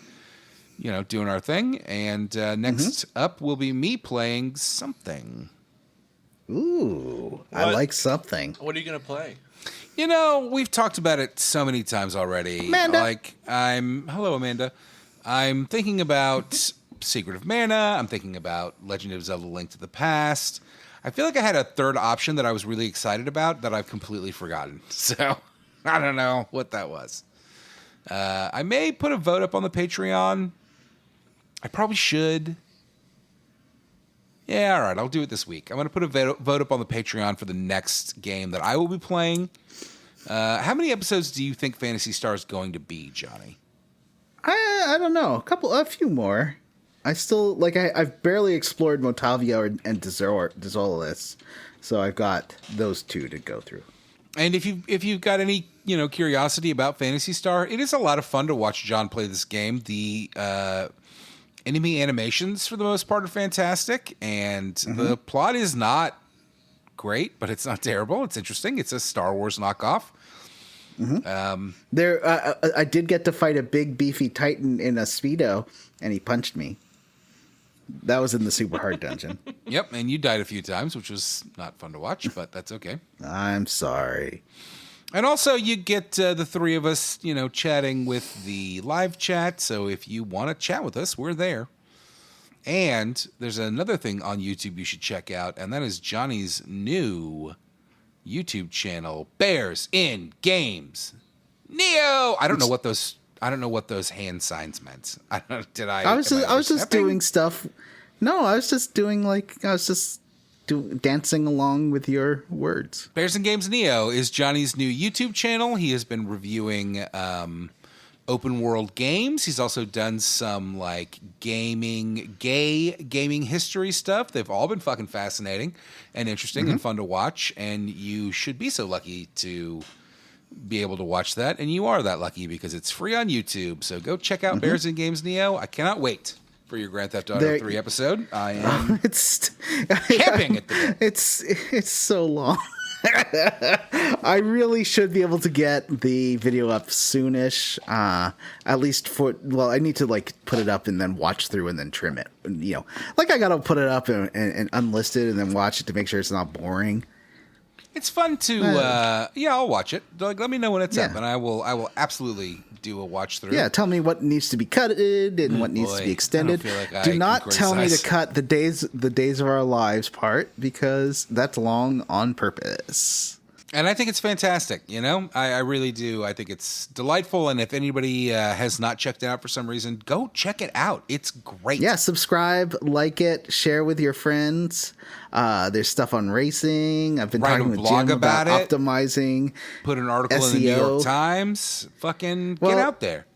doing our thing. And next up will be me playing something. Ooh, I like something. What are you going to play? We've talked about it so many times already. Amanda. Hello, Amanda. I'm thinking about Secret of Mana. I'm thinking about Legend of Zelda: Link to the Past. I feel like I had a third option that I was really excited about that I've completely forgotten. So I don't know what that was. I may put a vote up on the Patreon. I probably should. Yeah, all right. I'll do it this week. I'm going to put a vote up on the Patreon for the next game that I will be playing. How many episodes do you think Phantasy Star is going to be, Johnny? I don't know. A few more. I still I've barely explored Motavia and Desolis, so I've got those 2 to go through. And if you've got any curiosity about Phantasy Star, it is a lot of fun to watch John play this game. The enemy animations for the most part are fantastic, and the plot is not great, but it's not terrible. It's interesting. It's a Star Wars knockoff. I did get to fight a big beefy Titan in a Speedo, and he punched me. That was in the super hard dungeon. Yep, and you died a few times, which was not fun to watch, but that's okay. I'm sorry. And also, you get the 3 of us, chatting with the live chat. So if you want to chat with us, we're there. And there's another thing on YouTube you should check out, and that is Johnny's new YouTube channel, Bears in Games. Neo. I don't know what those hand signs meant. I was just doing stuff. No, I was just doing dancing along with your words. Bears and Games Neo is Johnny's new YouTube channel. He has been reviewing open world games. He's also done some gay gaming history stuff. They've all been fucking fascinating and interesting and fun to watch. And you should be so lucky to be able to watch that. And you are that lucky because it's free on YouTube. So go check out Bears and Games Neo. I cannot wait for your Grand Theft Auto 3 episode. I am camping at the bit. It's so long. I really should be able to get the video up soonish. At least I need to put it up and then watch through and then trim it. I gotta put it up and unlist it and then watch it to make sure it's not boring. It's fun to I'll watch it. Let me know when it's up, and I will absolutely do a watch through. Yeah, tell me what needs to be cutted and what needs to be extended. Do not tell me to cut the days of our lives part, because that's long on purpose. And I think it's fantastic, I really do. I think it's delightful, and if anybody has not checked it out for some reason, go check it out. It's great. Yeah, subscribe, like it, share with your friends. There's stuff on racing. I've been talking with Jim about optimizing. Put an article SEO. in the New York Times. Fucking get out there.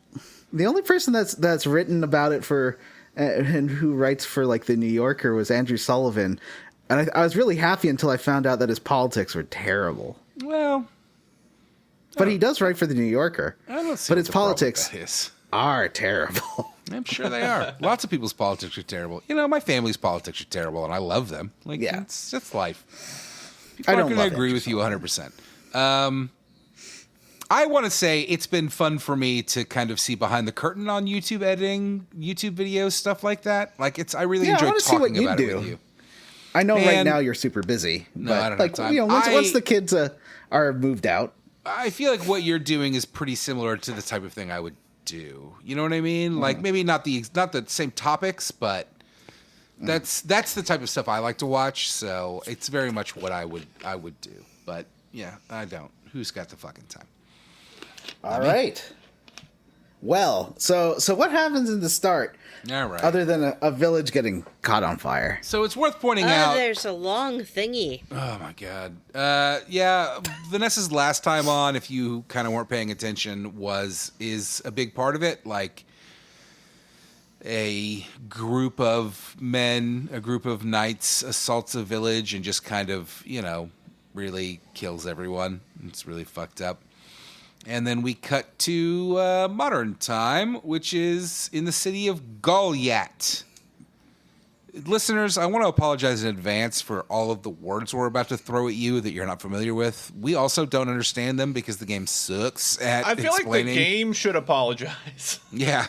The only person that's written about it for and who writes for the New Yorker was Andrew Sullivan. And I was really happy until I found out that his politics were terrible. Well, but he does write for the New Yorker. I don't see but his politics are terrible. I'm sure they are. Lots of people's politics are terrible. My family's politics are terrible, and I love them. It's just life. People aren't going to agree with you 100%. I want to say it's been fun for me to kind of see behind the curtain on YouTube editing, YouTube videos, stuff like that. I really enjoy talking about it with you. I know right now you're super busy. No, but I don't have time. Once the kids are moved out. I feel like what you're doing is pretty similar to the type of thing I would do. You know what I mean? Maybe not the same topics, but that's the type of stuff I like to watch. So it's very much what I would do. But yeah, I don't. Who's got the fucking time? All right. Well, so what happens in the start? All right. Other than a village getting caught on fire. So it's worth pointing out. There's a long thingy. Oh my god. Yeah, Vanessa's last time on, if you kind of weren't paying attention, is a big part of it. A group of men, a group of knights assaults a village and just kind of, really kills everyone. It's really fucked up. And then we cut to modern time, which is in the city of Goliath. Listeners, I want to apologize in advance for all of the words we're about to throw at you that you're not familiar with. We also don't understand them because the game sucks at I feel explaining. like the game should apologize. Yeah.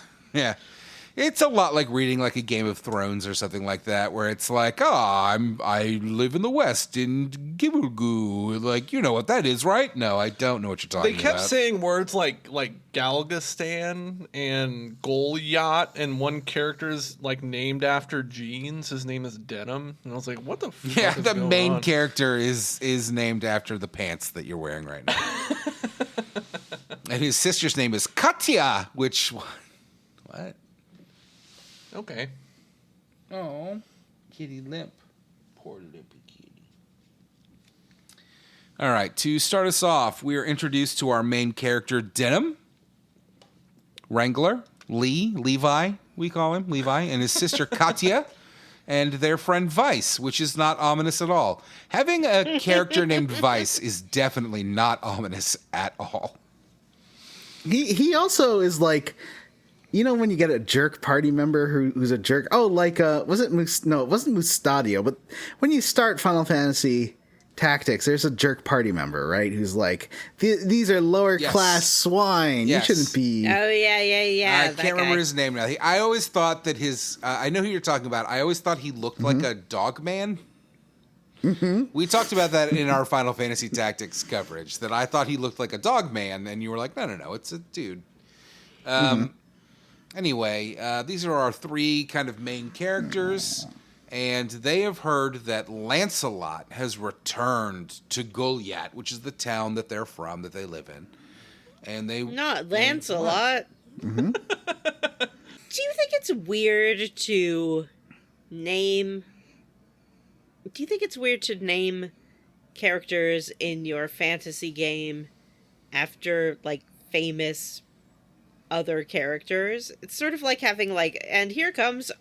It's a lot like reading like a Game of Thrones or something like that, where it's like, I live in the West in Gibblegoo. Like, you know what that is, right? No, I don't know what you're talking They about. kept saying words like Galgastan and Goliath, and one character's like named after jeans. His name is Denim, and I was like, "What the fuck?" Yeah, is the going main on? character is named after the pants that you're wearing right now. And his sister's name is Katya, which what? Okay. Oh, kitty limp. Poor limpy kitty. All right, to start us off, we are introduced to our main character, Denim, Wrangler, Levi, we call him, Levi, and his sister, Katya, and their friend, Vice, which is not ominous at all. Having a character named Vice is definitely not ominous at all. He also is like, you know, when you get a jerk party member who's a jerk. Oh, like was it no, it wasn't Mustadio, but when you start Final Fantasy Tactics, there's a jerk party member, right? Who's like, these are lower class swine. Yes. You shouldn't be. Oh yeah. I can't remember his name now. I always thought that his. I know who you're talking about. I always thought he looked like a dog man. Mm-hmm. We talked about that in our Final Fantasy Tactics coverage. That I thought he looked like a dog man, and you were like, no, it's a dude. Anyway, these are our three kind of main characters, and they have heard that Lancelot has returned to Goliath, which is the town that they're from, that they live in. And they Not Lancelot. Mm-hmm. Do you think it's weird to name? Do you think it's weird to name characters in your fantasy game after like famous other characters? It's sort of like having like, and here comes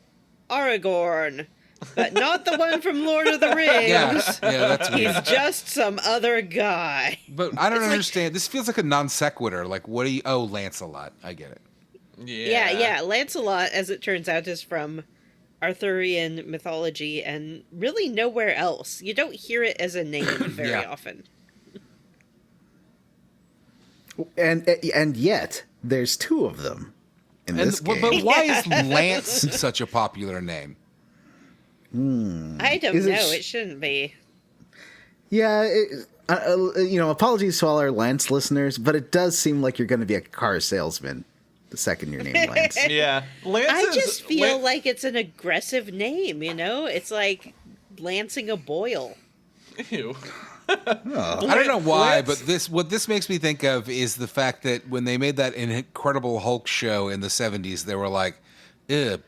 Aragorn, but not the one from Lord of the Rings. yeah, that's weird. He's just some other guy. But I don't understand. This feels like a non sequitur. Like, what do you? Oh, Lancelot. I get it. Yeah. Lancelot, as it turns out, is from Arthurian mythology and really nowhere else. You don't hear it as a name very often. And yet there's two of them in this game. But why is Lance such a popular name? I don't know. It shouldn't be. Yeah, apologies to all our Lance listeners, but it does seem like you're going to be a car salesman the second your name Lance. Yeah, Lance. I just feel like it's an aggressive name. You know, it's like lancing a boil. Ew. I don't know why, but what this makes me think of is the fact that when they made that Incredible Hulk show in the 70s, they were like,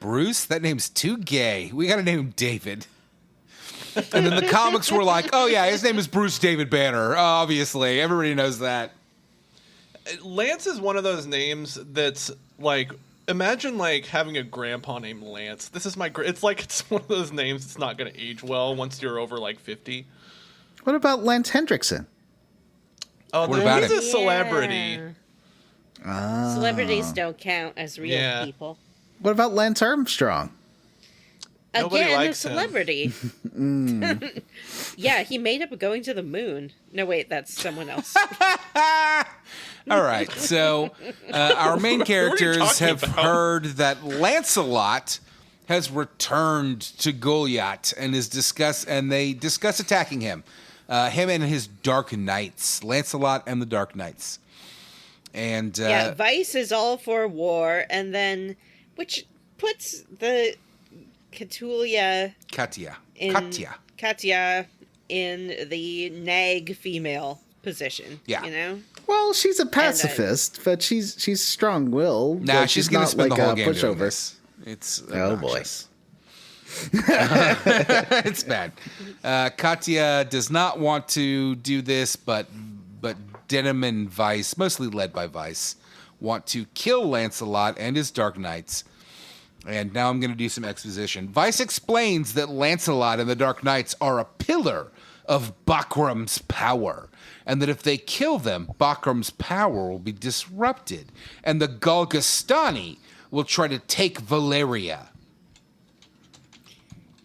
Bruce? That name's too gay. We got to name him David. And then the comics were like, oh yeah, his name is Bruce David Banner. Obviously, everybody knows that. Lance is one of those names that's like, imagine like having a grandpa named Lance. This is it's like it's one of those names that's not going to age well once you're over like 50. What about Lance Hendrickson? Oh, What about he's him? a celebrity. Celebrities don't count as real people. What about Lance Armstrong? Nobody Again, a likes him. celebrity. Yeah, he made up going to the moon. No, wait, that's someone else. All right, so our main characters talking have about? heard that Lancelot has returned to Goliath and they discuss attacking him. Him and his Dark Knights, Lancelot and the Dark Knights. And Yeah, Vice is all for war, and then, which puts the Katya Katya in the nag female position. Yeah. You know? Well, she's a pacifist, but she's strong-willed. Nah, Like, she's going to not spend like the whole a game doing pushover. this. It's Oh, boy. obnoxious. It's bad. Katya does not want to do this, but Denim and Vice, mostly led by Vice, want to kill Lancelot and his Dark Knights. And now I'm going to do some exposition. Vice explains that Lancelot and the Dark Knights are a pillar of Bakram's power, and that if they kill them, Bakram's power will be disrupted, and the Galgastani will try to take Valeria.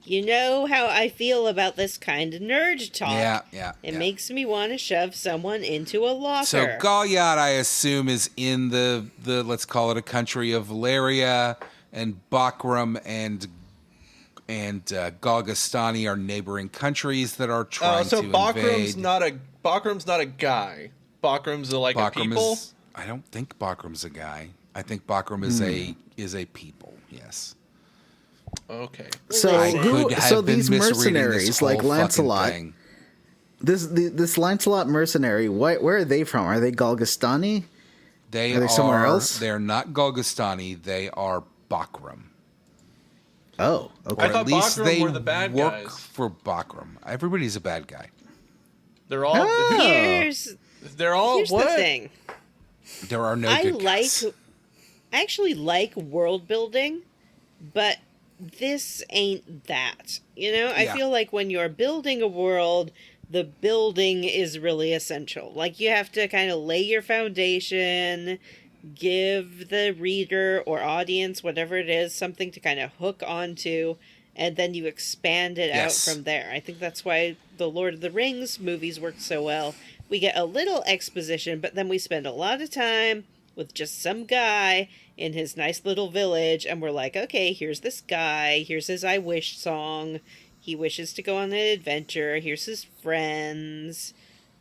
You know how I feel about this kind of nerd talk. Yeah. It makes me want to shove someone into a locker. So Galliard, I assume, is in the let's call it a country of Valeria, and Bakram and Galgastani are neighboring countries that are trying to invade. Bakram's not a guy. Bakram's a people. I don't think Bakram's a guy. I think Bakram is a people. Yes. Okay. So I could have been these misreading mercenaries this like whole fucking Lancelot, thing. this Lancelot mercenary, where are they from? Are they Galgastani? Are they somewhere else? They're not Galgastani. They are Bakram. Oh, Or okay. I at thought least Bakram they were the bad work guys. for Bakram. Everybody's a bad guy. They're all. Oh. Here's They're all the what? thing. There are no I good guys. actually like world building, but this ain't that. You know, I Yeah. feel like when you're building a world, the building is really essential. Like, you have to kind of lay your foundation, give the reader or audience, whatever it is, something to kind of hook onto, and then you expand it Yes. out from there. I think that's why the Lord of the Rings movies work so well. We get a little exposition, but then we spend a lot of time with just some guy in his nice little village, and we're like, okay, here's this guy, here's his I Wish song, he wishes to go on an adventure, here's his friends,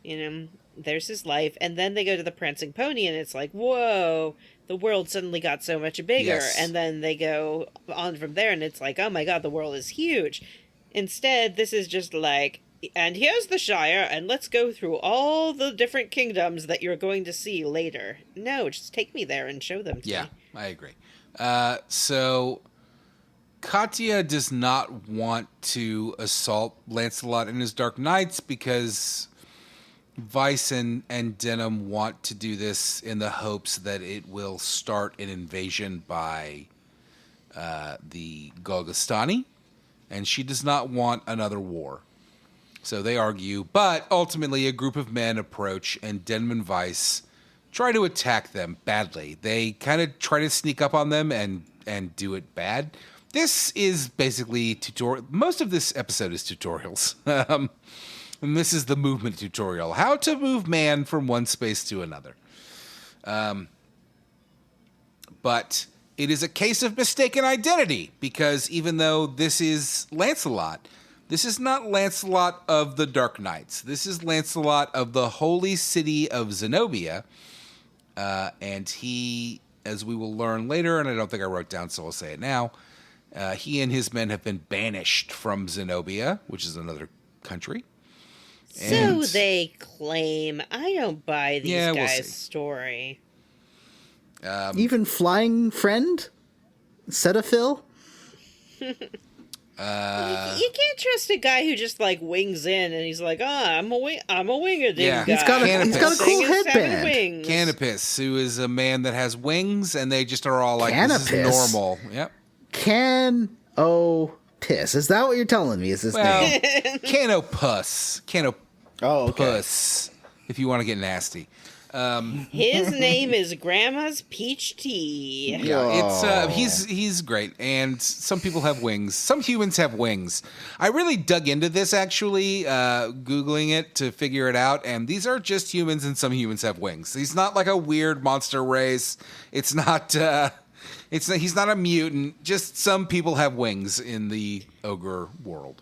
you know, there's his life, and then they go to the Prancing Pony, and it's like, whoa, the world suddenly got so much bigger, Yes. and then they go on from there, and it's like, oh my god, the world is huge. Instead, this is just like, and here's the Shire, and let's go through all the different kingdoms that you're going to see later. No, just take me there and show them to Yeah, me. I agree. So Katya does not want to assault Lancelot and his Dark Knights because Vice and Denim want to do this in the hopes that it will start an invasion by the Galgastani, and she does not want another war. So they argue, but ultimately a group of men approach, and Denim and Vice try to attack them badly. They kind of try to sneak up on them and do it bad. This is basically tutorial. Most of this episode is tutorials. And this is the movement tutorial. How to move man from one space to another. But it is a case of mistaken identity, because even though this is Lancelot, this is not Lancelot of the Dark Knights. This is Lancelot of the holy city of Zenobia. And he, as we will learn later, and I don't think I wrote down, so I'll say it now, he and his men have been banished from Zenobia, which is another country. So they claim. I don't buy these Yeah, we'll guys' see. story. Even flying friend, Cetaphil. You can't trust a guy who just like wings in and he's like, I'm a wing-a-ding Yeah. guy. He's got a cool Thing is having headband. wings. Canopus, who is a man that has wings, and they just are all like, this is Canopus? normal. Yep. Piss. Is that what you're telling me? Is this Well, name? Canopus. Canopus, Oh, okay. if you want to get nasty. His name is Grandma's Peach Tea. Yeah, it's he's great, and some people have wings. Some humans have wings. I really dug into this actually, googling it to figure it out, and these are just humans, and some humans have wings. He's not like a weird monster race. It's not. He's not a mutant. Just some people have wings in the ogre world.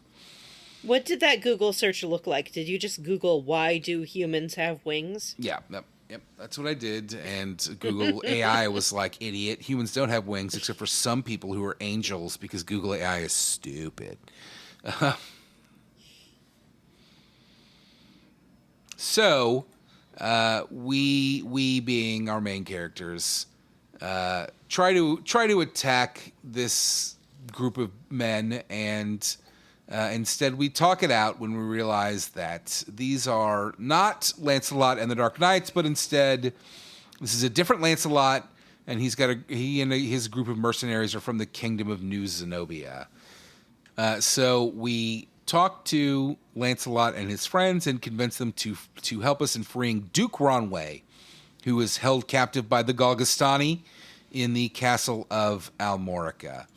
What did that Google search look like? Did you just Google why do humans have wings? Yeah, yep, that's what I did. And Google AI was like, idiot, humans don't have wings except for some people who are angels, because Google AI is stupid. So, we being our main characters, try to attack this group of men, and instead we talk it out when we realize that these are not Lancelot and the Dark Knights, but instead this is a different Lancelot, and he and his group of mercenaries are from the kingdom of New Zenobia. So we talk to Lancelot and his friends and convince them to help us in freeing Duke Wrongway, who is held captive by the Galgastani in the castle of Almorica.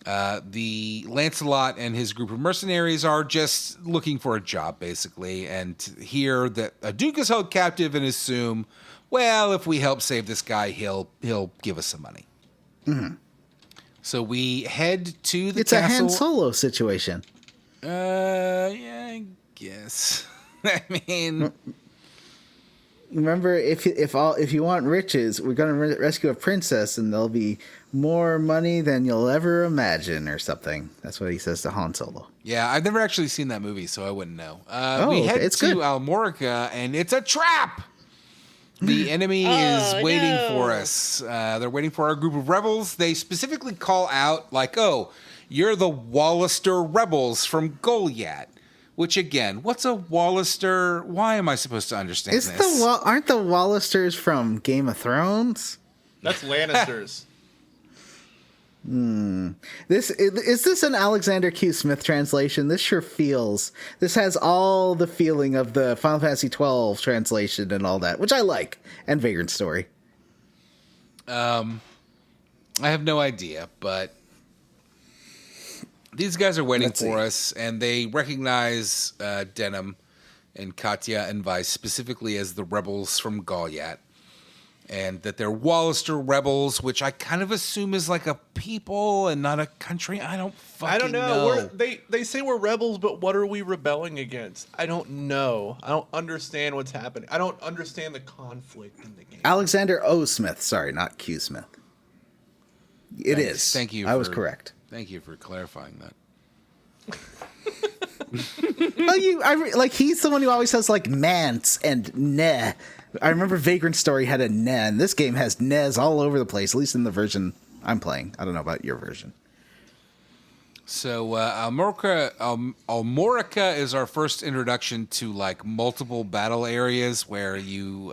The Lancelot and his group of mercenaries are just looking for a job, basically, and hear that a duke is held captive and assume, well, if we help save this guy, he'll give us some money. Mm-hmm. So we head to the It's castle. a Han Solo situation. Yeah, I guess. I mean, Remember, if you want riches, we're going to rescue a princess, and there'll be more money than you'll ever imagine, or something. That's what he says to Han Solo. yeah, I've never actually seen that movie, so I wouldn't know. We okay, head it's to good. Almorica, and it's a trap. The enemy is waiting no. for us. They're waiting for our group of rebels. They specifically call out, like, "Oh, you're the Wallister rebels from Goliath." Which, again, what's a Wallister? Why am I supposed to understand this? Aren't the Wallisters from Game of Thrones? That's Lannisters. Is this an Alexander Q. Smith translation? This sure feels. This has all the feeling of the Final Fantasy XII translation and all that, which I like, and Vagrant Story. I have no idea, but these guys are waiting Let's for see. us, and they recognize Denim and Katya and Vice specifically as the rebels from Goliath, and that they're Wallister rebels, which I kind of assume is like a people and not a country. I don't fucking I don't know. know. They say we're rebels, but what are we rebelling against? I don't know. I don't understand what's happening. I don't understand the conflict in the game. Alexander O. Smith. Sorry, not Q. Smith. It Thanks. is. Thank you I was for- correct. Thank you for clarifying that. Well, he's the one who always has like manse and ne. I remember Vagrant Story had a ne, and this game has nes all over the place, at least in the version I'm playing. I don't know about your version. So Almorica is our first introduction to like multiple battle areas where you,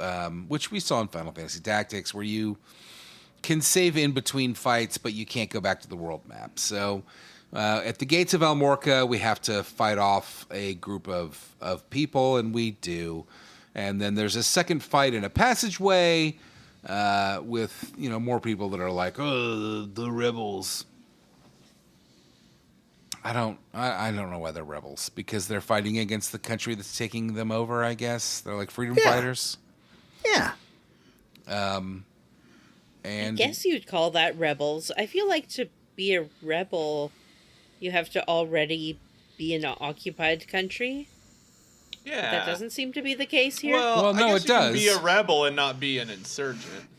which we saw in Final Fantasy Tactics, where you can save in between fights, but you can't go back to the world map. So at the gates of Almorica, we have to fight off a group of people, and we do. And then there's a second fight in a passageway with more people that are like, oh, the rebels. I don't know why they're rebels, because they're fighting against the country that's taking them over. I guess they're like freedom fighters. Yeah. I guess you'd call that rebels. I feel like to be a rebel, you have to already be in an occupied country. Yeah. That doesn't seem to be the case here. Well, no, I guess it you can does. be a rebel and not be an insurgent.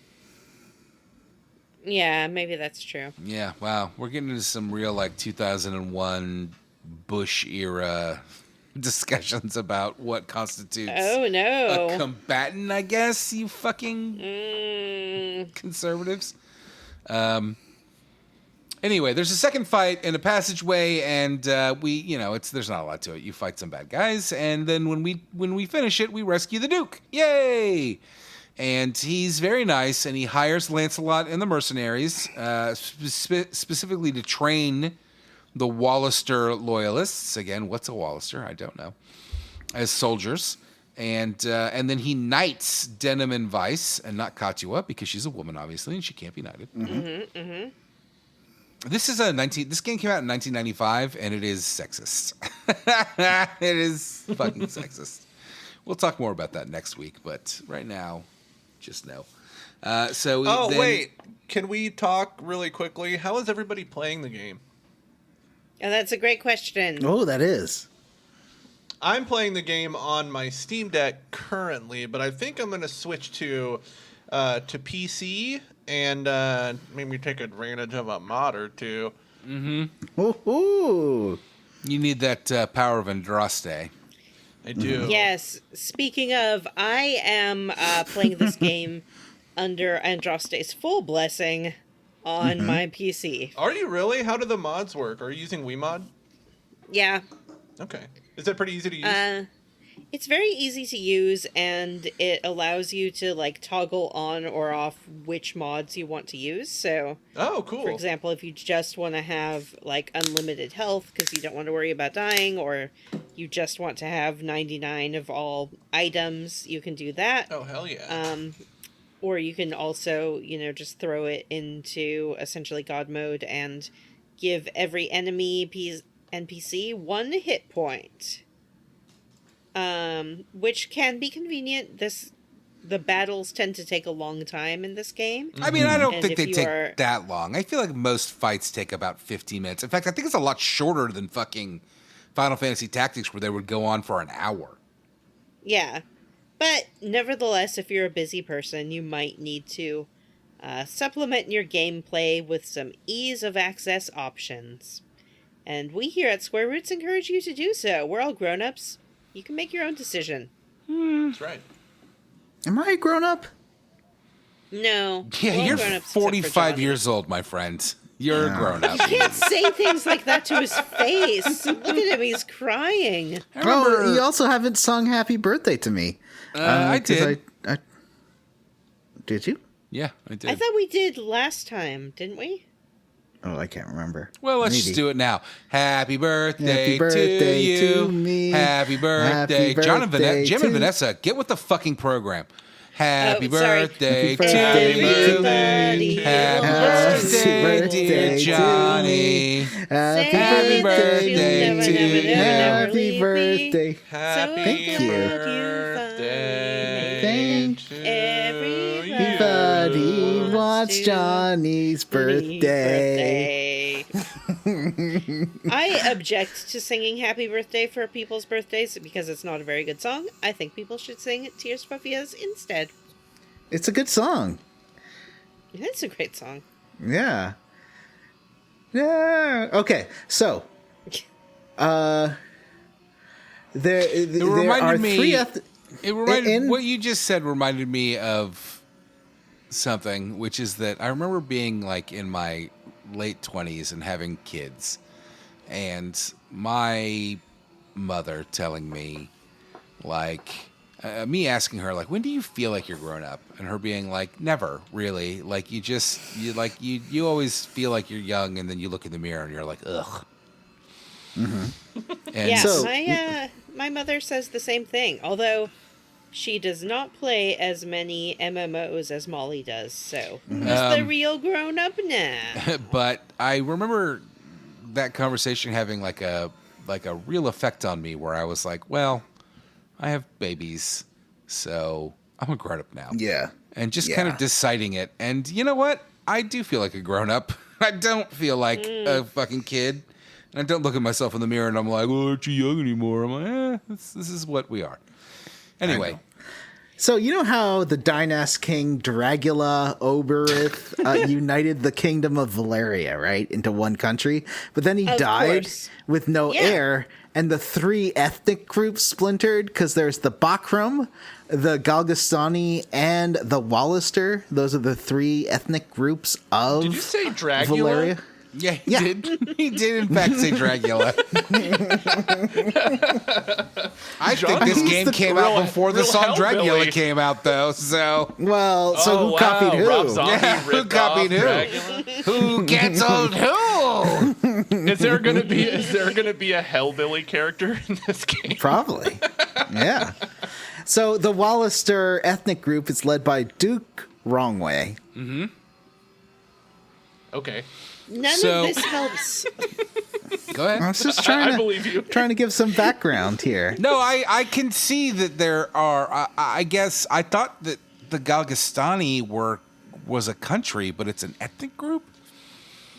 Yeah, maybe that's true. Yeah, wow. We're getting into some real, like, 2001 Bush-era discussions about what constitutes Oh, no. a combatant, I guess, you fucking conservatives. Anyway, there's a second fight in a passageway, and there's not a lot to it. You fight some bad guys, and then when we finish it, we rescue the Duke. Yay! And he's very nice, and he hires Lancelot and the mercenaries, specifically to train the Wallister loyalists. Again, what's a Wallister? I don't know. As soldiers. And then he knights Denim and Vice, and not Katua, because she's a woman, obviously, and she can't be knighted. This game came out in 1995, and it is sexist. It is fucking sexist. We'll talk more about that next week, but right now, just know. Wait. Can we talk really quickly? How is everybody playing the game? And that's a great question. Oh, that is. I'm playing the game on my Steam Deck currently, but I think I'm going to switch to PC and maybe take advantage of a mod or two. Ooh. You need that power of Andraste. I do. Yes. Speaking of, I am playing this game under Andraste's full blessing on my PC. Are you really? How do the mods work? Are you using WeMod? Yeah. Okay. Is it pretty easy to use? It's very easy to use, and it allows you to, like, toggle on or off which mods you want to use. So, Oh, cool. for example, if you just want to have, like, unlimited health because you don't want to worry about dying, or you just want to have 99 of all items, you can do that. Oh, hell yeah. Or you can also, just throw it into essentially God mode and give every enemy NPC 1 hit point. Which can be convenient. The battles tend to take a long time in this game. I mean, I don't And think if they you take are- that long. I feel like most fights take about 15 minutes. In fact, I think it's a lot shorter than fucking Final Fantasy Tactics, where they would go on for an hour. Yeah. But nevertheless, if you're a busy person, you might need to supplement your gameplay with some ease of access options. And we here at Square Roots encourage you to do so. We're all grown-ups. You can make your own decision. That's right. Am I a grown up? No. Yeah, we're all you're grown-ups except for 45 Johnny. years old, my friend. You're a grown up. You can't say things like that to his face. Look at him, he's crying. Oh, you also haven't sung "Happy Birthday" to me. I 'Cause did. Did you? Yeah, I did. I thought we did last time, didn't we? Oh, I can't remember. Well, let's Maybe. just do it now. Happy birthday, Happy birthday to you. to me. Happy birthday. Happy John and birthday Jim and to- Vanessa, get with the fucking program. Happy Oh, sorry. birthday Happy to birthday you. Everybody Happy wants birthday, to dear to Johnny. Happy Happy birthday birthday never, to never, you. never, never Happy leave me. birthday. Happy Thank you. birthday. Thank to Everybody. you. Everybody wants Johnny's birthday. I object to singing Happy Birthday for people's birthdays because it's not a very good song. I think people should sing Tears for Fears instead. It's a good song. It's a great song. Yeah. Yeah. Okay. So, there reminded are me- three. It reminded in- what you just said reminded me of something, which is that I remember being like in my late 20s and having kids, and my mother telling me, like, me asking her, like, when do you feel like you're grown up? And her being like, never really. Like, you always feel like you're young, and then you look in the mirror and you're like, ugh. Mm-hmm. And Yeah, So- my mother says the same thing, although she does not play as many MMOs as Molly does, so who's the real grown-up now? but I remember that conversation having like a real effect on me, where I was like, well, I have babies, so I'm a grown up now. Yeah. And just kind of Yeah. deciding it. And you know what? I do feel like a grown up. I don't feel like a fucking kid. And I don't look at myself in the mirror and I'm like, well, aren't you young anymore? I'm like, this is what we are. Anyway. So you know how the Dynast-King Dragula Oberith united the kingdom of Valeria, right, into one country, but then he Of died course. with no Yeah. heir, and the three ethnic groups splintered because there's the Bakram, the Galgastani, and the Wallister. Those are the three ethnic groups of Did you say Dragula? Valeria. Yeah, he Yeah. did. He did, in fact, say Dragula. I think this He's game the came real- out before the real song Dragula hellbilly. came out, though. So Well, so who copied who? Rob Zombie Yeah, who ripped copied off who? Dragula? who canceled who? Is there gonna be a hellbilly character in this game? Probably. Yeah. So the Wallister ethnic group is led by Duke Wrongway. Okay. None So- of this helps. Go ahead. I was just I trying believe you. to give some background here. No, I can see that there are. I guess I thought that the Galgastani was a country, but it's an ethnic group.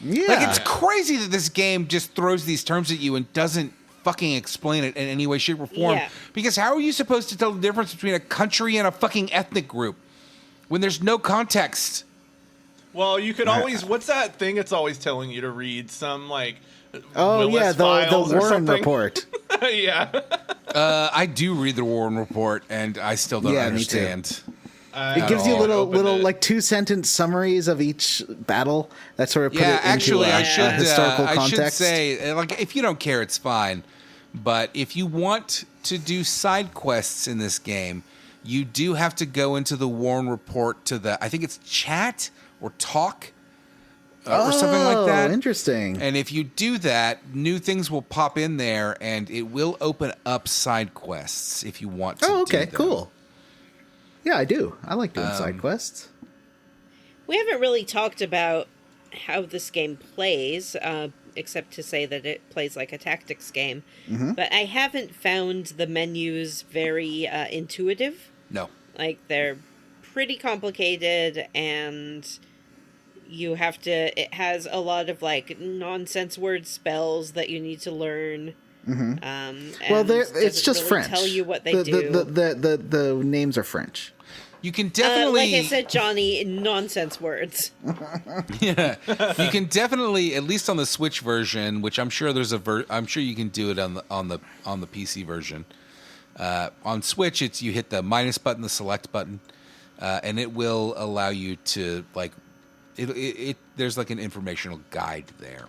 Yeah. Like, it's crazy that this game just throws these terms at you and doesn't fucking explain it in any way, shape, or form. Yeah. Because how are you supposed to tell the difference between a country and a fucking ethnic group when there's no context? Well, you could always. What's that thing it's always telling you to read? Some like. Oh Willis yeah, the Files or Warren something? report. Yeah. I do read the Warren report, and I still don't Yeah, me too. understand. It gives you all. little Opened it. like 2-sentence summaries of each battle that sort of put Yeah, it into actually, I historical should context. say, like, if you don't care, it's fine. But if you want to do side quests in this game, you do have to go into the Warren report to I think it's chat or talk or something like that. Interesting. And if you do that, new things will pop in there, and it will open up side quests if you want to. Oh, okay, do them. cool. Yeah, I do. I like doing side quests. We haven't really talked about how this game plays, except to say that it plays like a tactics game. But I haven't found the menus very intuitive. No. Like, they're pretty complicated, and it has a lot of, like, nonsense word spells that you need to learn. Well, it's just really French. Tell you what they do. The names are French. You can definitely, like I said, Johnny, nonsense words. yeah, you can definitely, at least on the Switch version, which I'm sure I'm sure you can do it on the PC version. On Switch, it's you hit the minus button, the select button, and it will allow you to like it. There's like an informational guide there.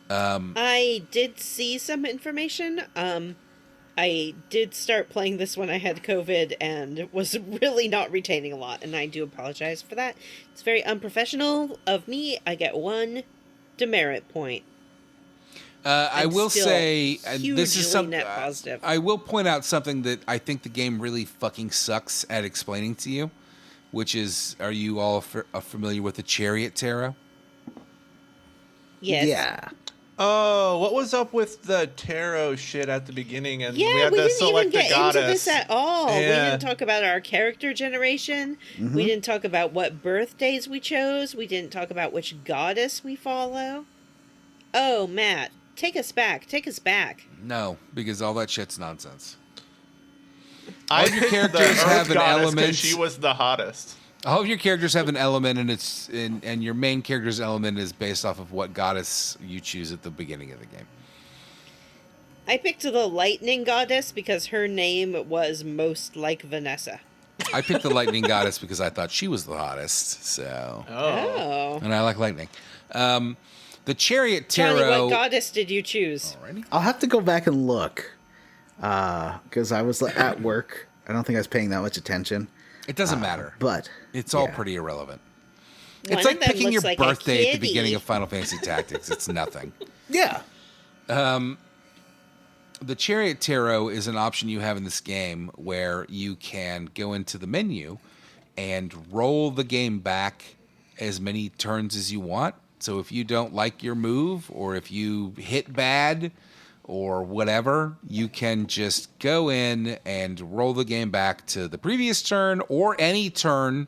I did see some information. I did start playing this when I had COVID and was really not retaining a lot, and I do apologize for that. It's very unprofessional of me. I get 1 demerit point. I will say, this is something. Net positive. I will point out something that I think the game really fucking sucks at explaining to you, which is, are you all familiar with the Chariot Tarot? Yes. Yeah. Oh, what was up with the tarot shit at the beginning? And Yeah, we had to didn't select even get the goddess. into this at all. Yeah. We didn't talk about our character generation. We didn't talk about what birthdays we chose. We didn't talk about which goddess we follow. Oh, Matt, take us back. Take us back. No, because all that shit's nonsense. I All your picked characters the Earth have an goddess 'cause element. she was the hottest. All of your characters have an element, and your main character's element is based off of what goddess you choose at the beginning of the game. I picked the lightning goddess because her name was most like Vanessa. I picked the lightning goddess because I thought she was the hottest. So, Oh. and I like lightning. The Chariot Tarot. Johnny, what goddess did you choose? Alrighty. I'll have to go back and look because I was at work. I don't think I was paying that much attention. It doesn't matter. But It's all yeah. pretty irrelevant. One It's like of them picking your looks like a birthday at the kitty. beginning of Final Fantasy Tactics. It's nothing. Yeah. The Chariot Tarot is an option you have in this game where you can go into the menu and roll the game back as many turns as you want. So if you don't like your move, or if you hit bad, or whatever, you can just go in and roll the game back to the previous turn or any turn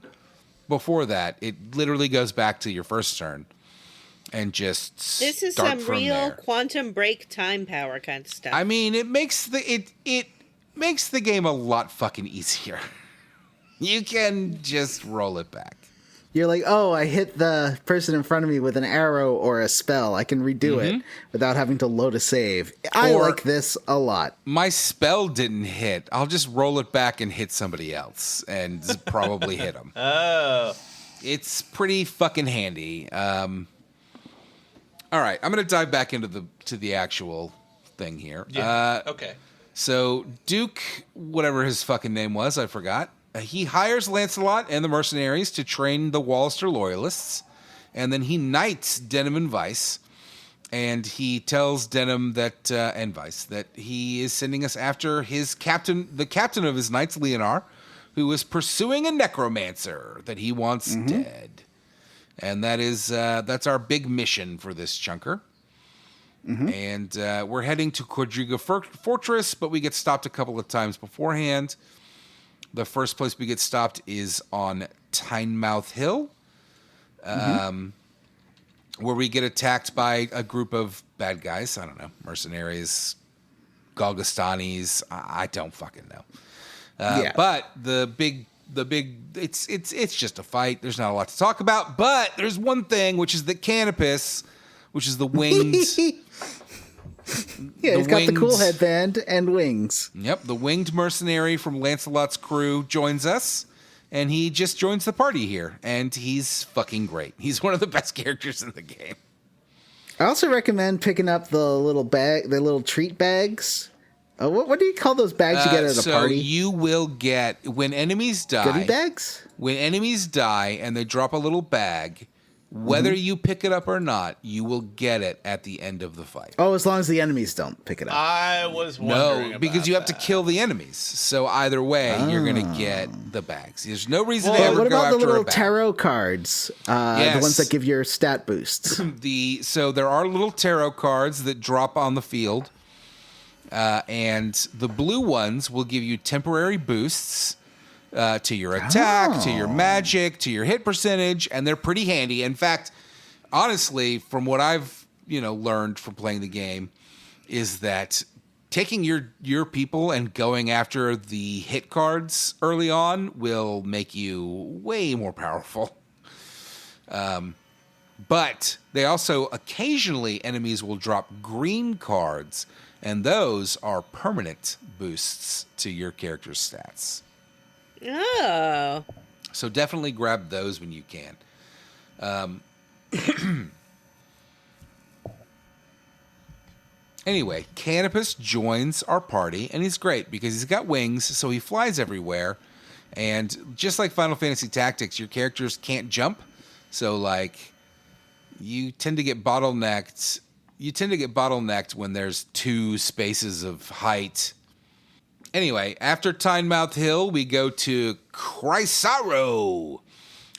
before that. It literally goes back to your first turn and just This is start some from real there. quantum break time power kind of stuff. I mean, it makes the game a lot fucking easier. You can just roll it back. You're like, oh, I hit the person in front of me with an arrow or a spell. I can redo it without having to load a save. I Or- like this a lot. My spell didn't hit. I'll just roll it back and hit somebody else and probably hit them. Oh. It's pretty fucking handy. All right, I'm gonna dive back into the actual thing here. Yeah. Okay. So Duke, whatever his fucking name was, I forgot. He hires Lancelot and the mercenaries to train the Wallister loyalists, and then he knights Denim and Vice, and he tells Denim that and Vice that he is sending us after his captain, the captain of his knights, Leonar, who is pursuing a necromancer that he wants dead, and that's our big mission for this chunker. And we're heading to Qadriga Fortress, but we get stopped a couple of times beforehand. The first place we get stopped is on Tynemouth Hill, where we get attacked by a group of bad guys. I don't know, mercenaries, Galgastanis. I don't fucking know. Yeah. But the big, it's just a fight. There's not a lot to talk about. But there's one thing, which is the Canopus, which is the winged. Yeah, he's got the cool wings. headband and wings. Yep, the winged mercenary from Lancelot's crew joins us, and he just joins the party here, and he's fucking great. He's one of the best characters in the game. I also recommend picking up the little treat bags. What do you call those bags you get at a party? So you will get, when enemies die... Goodie bags? When enemies die and they drop a little bag, whether you pick it up or not, you will get it at the end of the fight. Oh, as long as the enemies don't pick it up. I was wondering No, because you have to kill the enemies. So either way, you're going to get the bags. There's no reason to ever What go about after the little a bag. tarot cards? Yes. The ones that give your stat boosts. So there are little tarot cards that drop on the field. And the blue ones will give you temporary boosts to your attack, to your magic, to your hit percentage, and they're pretty handy. In fact, honestly, from what I've learned from playing the game, is that taking your people and going after the hit cards early on will make you way more powerful. But they also occasionally enemies will drop green cards. And those are permanent boosts to your character's stats. Oh. So definitely grab those when you can. Anyway, Canopus joins our party, and he's great because he's got wings, so he flies everywhere. And just like Final Fantasy Tactics, your characters can't jump. So, like, you tend to get bottlenecked when there's 2 spaces of height. Anyway, after Tynemouth Hill, we go to Chrysaro.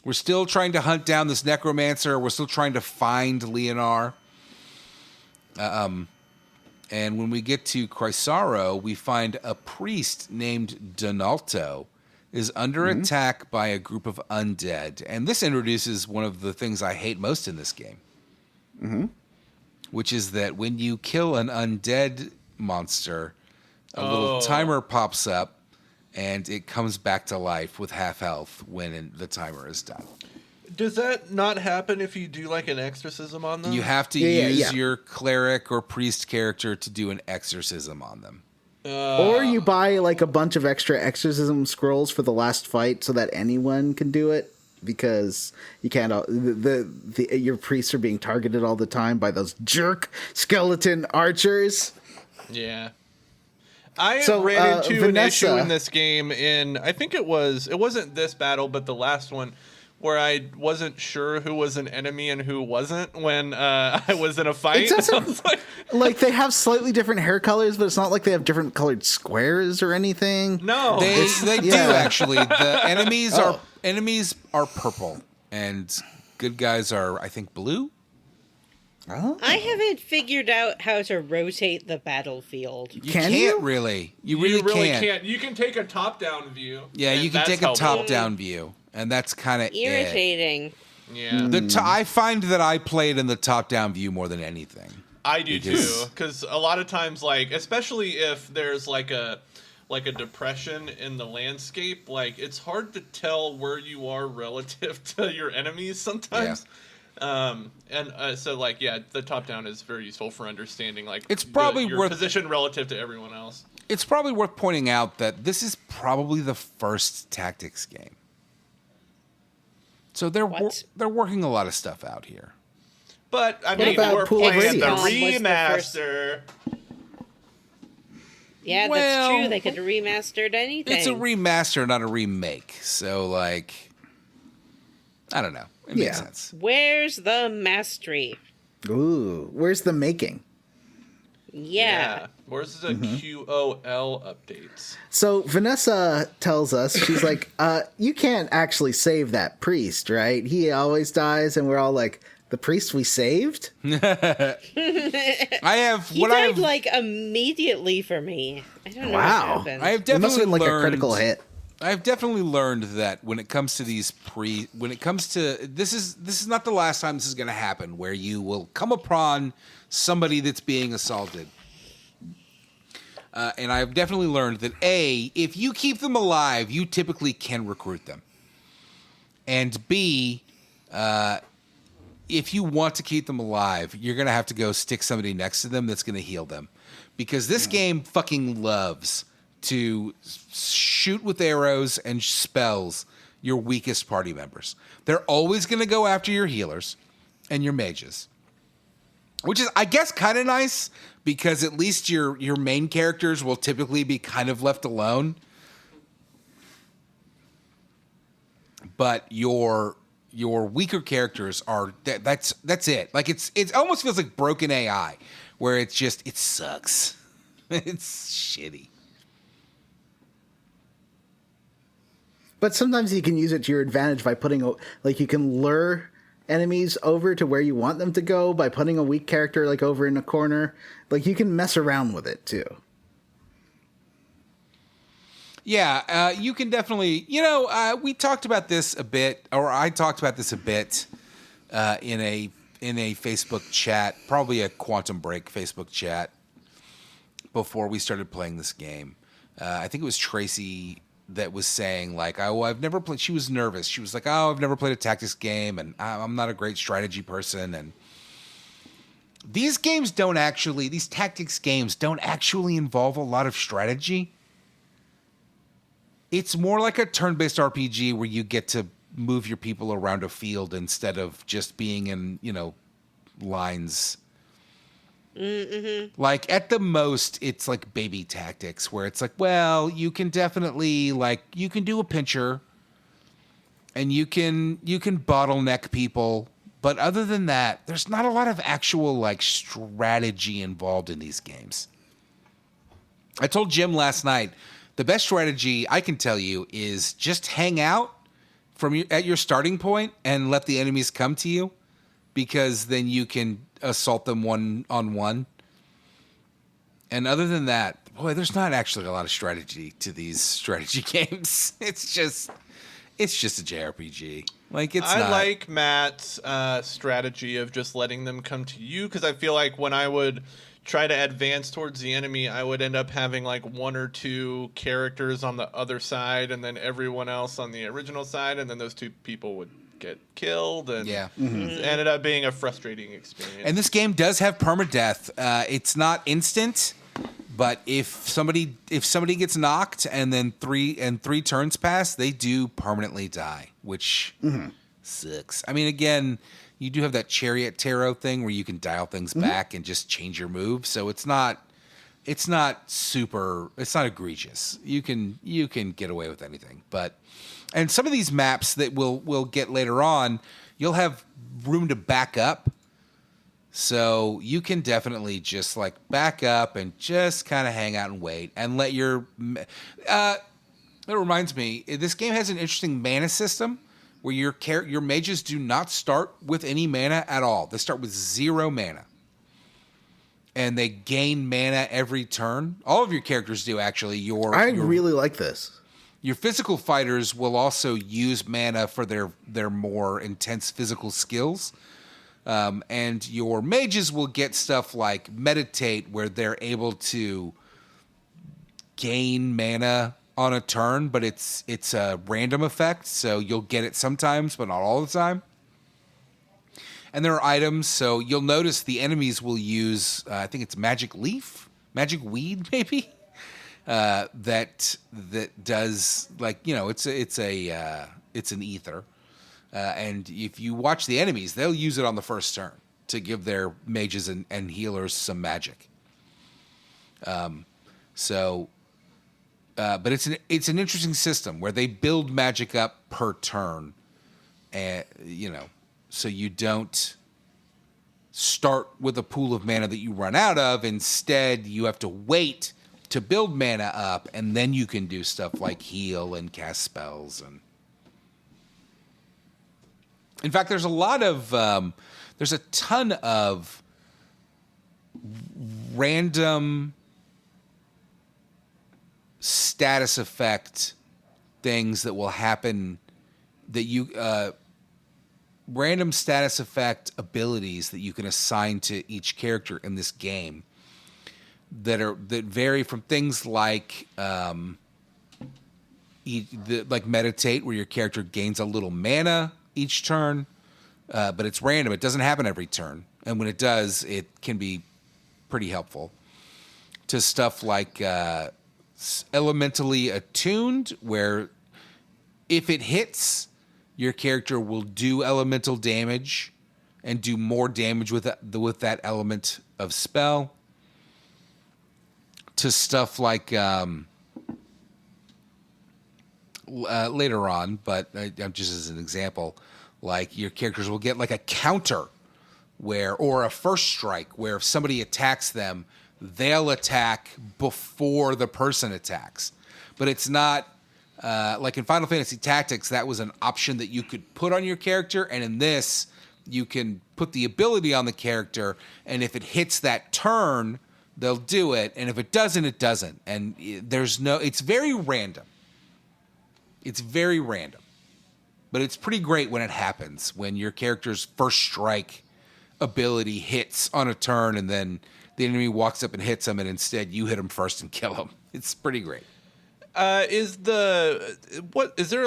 We're still trying to hunt down this necromancer. We're still trying to find Leonar. And when we get to Chrysaro, we find a priest named Donalto is under attack by a group of undead. And this introduces one of the things I hate most in this game. Which is that when you kill an undead monster, a little timer pops up, and it comes back to life with half health when the timer is done. Does that not happen if you do like an exorcism on them? You have to use your cleric or priest character to do an exorcism on them. Or you buy like a bunch of extra exorcism scrolls for the last fight so that anyone can do it. Because you can't, your priests are being targeted all the time by those jerk skeleton archers. Yeah. I So, ran into Vanessa- an issue in this game I think it wasn't this battle, but the last one, where I wasn't sure who was an enemy and who wasn't when I was in a fight. It doesn't, I was like they have slightly different hair colors, but it's not like they have different colored squares or anything. no. They do, actually. The enemies are purple, and good guys are, I think, blue. I haven't figured out how to rotate the battlefield. You Can can't you? really. You You really can't. You can take a top-down view. Yeah, and you can that's take a helpful. top-down view, and that's kind of Irritating. Yeah. I find that I played in the top-down view more than anything. I do Because- too, because a lot of times, like, especially if there's like a depression in the landscape, like it's hard to tell where you are relative to your enemies sometimes. So like, yeah, the top down is very useful for understanding like It's probably your worth- position relative to everyone else. It's probably worth pointing out that this is probably the first Tactics game. So they're What? working a lot of stuff out here. But I mean, about we're Pool playing the Radio? Was the first- remaster. Yeah, Well, that's true. They could have remastered anything. It's a remaster, not a remake. So, like, I don't know. It makes Yeah. sense. Where's the mastery? Ooh, where's the making? Yeah. Where's the QOL updates? So Vanessa tells us, she's like, you can't actually save that priest, right? He always dies, and we're all like, the priest we saved? I have He what died I've like immediately for me. I don't know Wow. what happened. I have It definitely must have been like learned, a critical hit. I've definitely learned that when it comes to this is not the last time this is going to happen, where you will come upon somebody that's being assaulted. And I've definitely learned that A, if you keep them alive, you typically can recruit them. And B, if you want to keep them alive, you're going to have to go stick somebody next to them that's going to heal them. Because this game fucking loves to shoot with arrows and spells your weakest party members. They're always going to go after your healers and your mages. which is, I guess, kind of nice because at least your main characters will typically be kind of left alone. But your weaker characters are that's it. Like it almost feels like broken AI, where it sucks. It's shitty. But sometimes you can use it to your advantage by putting you can lure enemies over to where you want them to go by putting a weak character over in a corner. Like you can mess around with it too. Yeah, you can definitely. We talked about this a bit, or I talked about this a bit in a Facebook chat, probably a Quantum Break Facebook chat, before we started playing this game. I think it was Tracy that was saying I've never played. She was nervous. She was like, "Oh, I've never played a tactics game, and I'm not a great strategy person." And these tactics games don't actually involve a lot of strategy. It's more like a turn-based RPG where you get to move your people around a field instead of just being in, lines. Mm-hmm. At the most, it's like baby tactics where it's you can definitely you can do a pincher and you can bottleneck people. But other than that, there's not a lot of actual strategy involved in these games. I told Jim last night, the best strategy I can tell you is just hang out at your starting point and let the enemies come to you, because then you can assault them one-on-one. And other than that, boy, there's not actually a lot of strategy to these strategy games. It's just a JRPG. I like Matt's strategy of just letting them come to you, because I feel like when I would try to advance towards the enemy, I would end up having one or two characters on the other side and then everyone else on the original side, and then those two people would get killed, and it ended up being a frustrating experience. And this game does have permadeath. It's not instant, but if somebody gets knocked and then three turns pass, they do permanently die, which sucks. I mean, again, you do have that Chariot Tarot thing where you can dial things back and just change your move. So it's not egregious. You can get away with anything. And some of these maps that we'll get later on, you'll have room to back up. So you can definitely just back up and just kind of hang out and wait and let your that reminds me, this game has an interesting mana system where your mages do not start with any mana at all. They start with 0 mana. And they gain mana every turn. All of your characters do, actually. I really like this. Your physical fighters will also use mana for their more intense physical skills. And your mages will get stuff like Meditate, where they're able to gain mana on a turn, but it's a random effect, so you'll get it sometimes, but not all the time. And there are items, so you'll notice the enemies will use, I think it's Magic Leaf, Magic Weed, maybe, that does it's an ether, and if you watch the enemies, they'll use it on the first turn to give their mages and healers some magic. But it's an interesting system where they build magic up per turn, and so you don't start with a pool of mana that you run out of. Instead, you have to wait to build mana up, and then you can do stuff like heal and cast spells. And in fact, there's a ton of random status effect things that will happen, that you random status effect abilities that you can assign to each character in this game that vary from things like Meditate, where your character gains a little mana each turn, but it's random. It doesn't happen every turn, and when it does, it can be pretty helpful. To stuff like Elementally Attuned, where if it hits, your character will do elemental damage and do more damage with that element of spell, to stuff like later on, but just as an example, like your characters will get like a counter or a first strike where if somebody attacks them, they'll attack before the person attacks. But it's not like in Final Fantasy Tactics, that was an option that you could put on your character, and in this, you can put the ability on the character, and if it hits that turn, they'll do it, and if it doesn't, it doesn't. And it's very random. It's very random. But it's pretty great when it happens, when your character's first strike ability hits on a turn, and then the enemy walks up and hits them, and instead you hit them first and kill them. It's pretty great. Is there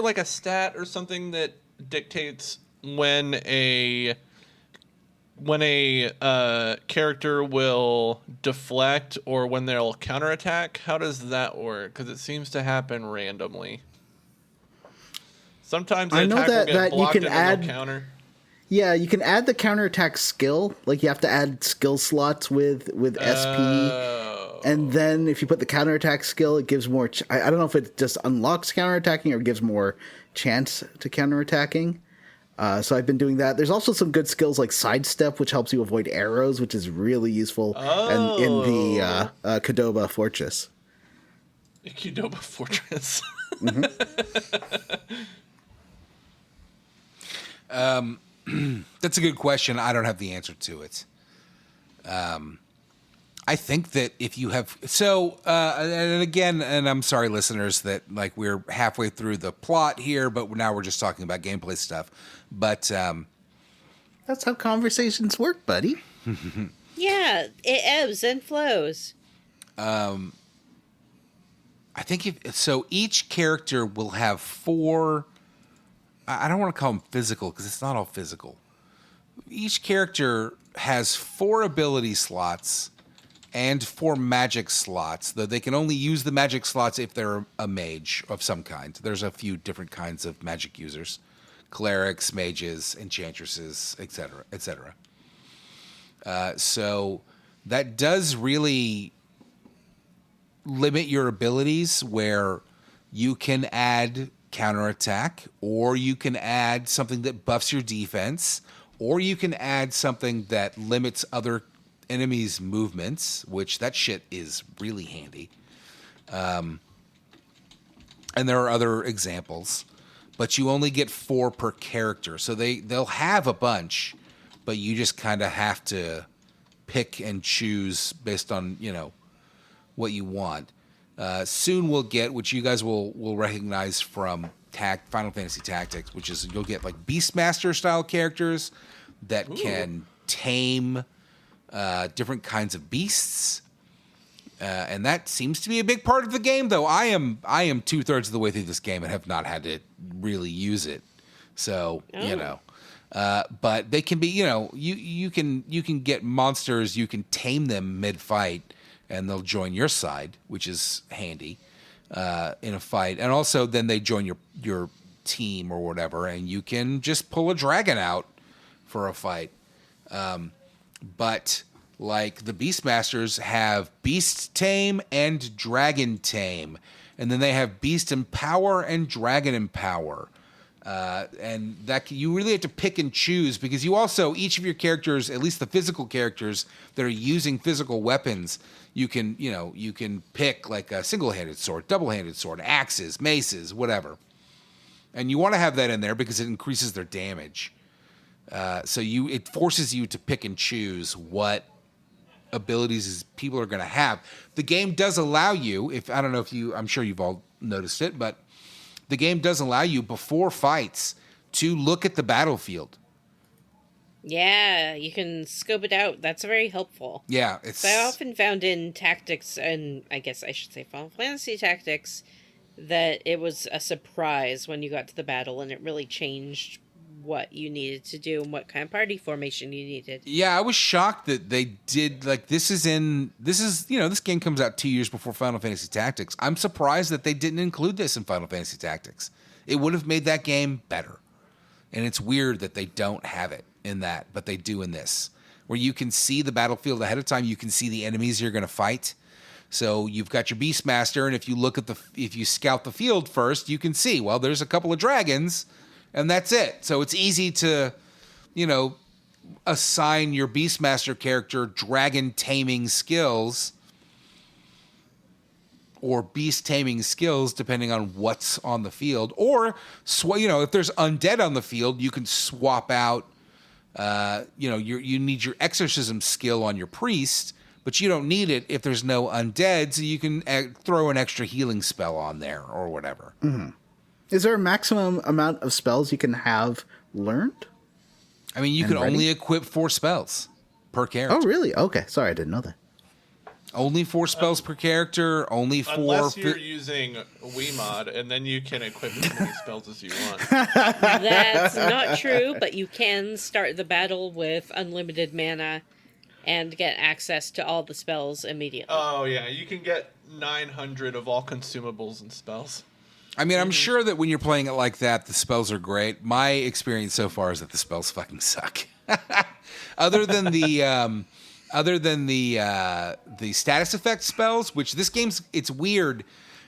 like a stat or something that dictates when a character will deflect or when they'll counterattack? How does that work? Because it seems to happen randomly. Sometimes the attack will get blocked and they'll counter. Yeah, you can add the counterattack skill. Like you have to add skill slots with SP. And then if you put the counterattack skill, it gives more... I don't know if it just unlocks counterattacking or gives more chance to counterattacking. So I've been doing that. There's also some good skills like sidestep, which helps you avoid arrows, which is really useful in the Qadriga Fortress. Qadriga Fortress. That's a good question. I don't have the answer to it. I think that if you have and again, and I'm sorry, listeners, that like we're halfway through the plot here, but now we're just talking about gameplay stuff. But that's how conversations work, buddy. Yeah, it ebbs and flows. I think each character will have 4. I don't want to call them physical because it's not all physical. Each character has 4 ability slots and 4 magic slots, though they can only use the magic slots if they're a mage of some kind. There's a few different kinds of magic users: clerics, mages, enchantresses, etc., etc. So that does really limit your abilities, where you can add counterattack, or you can add something that buffs your defense, or you can add something that limits other enemies' movements, which that shit is really handy. And there are other examples, but you only get 4 per character. So they'll have a bunch, but you just kind of have to pick and choose based on, what you want. Soon we'll get, which you guys will recognize from Final Fantasy Tactics, which is you'll get like Beastmaster style characters that can tame different kinds of beasts, and that seems to be a big part of the game. Though I am 2/3 of the way through this game and have not had to really use it. So but they can be you can get monsters, you can tame them mid-fight, and they'll join your side, which is handy in a fight. And also then they join your team or whatever, and you can just pull a dragon out for a fight. But like the Beastmasters have Beast Tame and Dragon Tame, and then they have Beast Empower and Dragon Empower. And that you really have to pick and choose, because you also, each of your characters, at least the physical characters that are using physical weapons, you can pick like a single-handed sword, double-handed sword, axes, maces, whatever. And you want to have that in there because it increases their damage. So it forces you to pick and choose what abilities people are going to have. The game does allow you, I'm sure you've all noticed it, but the game does allow you before fights to look at the battlefield. Yeah, you can scope it out. That's very helpful. Yeah, I often found in Tactics, and I guess I should say Final Fantasy Tactics, that it was a surprise when you got to the battle, and it really changed what you needed to do and what kind of party formation you needed. Yeah, I was shocked that they did, like, this game comes out 2 years before Final Fantasy Tactics. I'm surprised that they didn't include this in Final Fantasy Tactics. It would have made that game better. And it's weird that they don't have it. in that, but they do in this, where you can see the battlefield ahead of time. You can see the enemies you're going to fight. So you've got your Beastmaster, and if you scout the field first, you can see, well, there's a couple of dragons, and that's it. So it's easy to, assign your Beastmaster character dragon taming skills or beast taming skills, depending on what's on the field. Or, if there's undead on the field, you can swap out, you need your exorcism skill on your priest, but you don't need it if there's no undead, so you can throw an extra healing spell on there or whatever. Mm-hmm. Is there a maximum amount of spells you can have learned? I mean, you can only equip 4 spells per character. Oh, really? Okay. Sorry, I didn't know that. Only 4 spells per character, only 4... Unless you're using Wiimod, and then you can equip as many spells as you want. That's not true, but you can start the battle with unlimited mana and get access to all the spells immediately. Oh, yeah. You can get 900 of all consumables and spells. I mean, I'm sure that when you're playing it like that, the spells are great. My experience so far is that the spells fucking suck. Other than the status effect spells, which this game's, it's weird.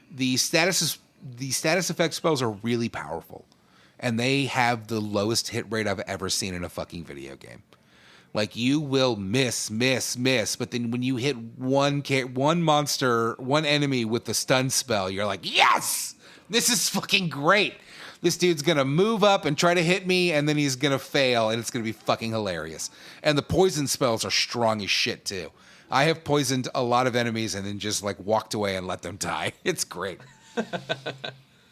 The status effect spells are really powerful, and they have the lowest hit rate I've ever seen in a fucking video game. Like, you will miss, but then when you hit one enemy with the stun spell, you're like, yes, this is fucking great. This dude's going to move up and try to hit me, and then he's going to fail, and it's going to be fucking hilarious. And the poison spells are strong as shit, too. I have poisoned a lot of enemies and then just, walked away and let them die. It's great.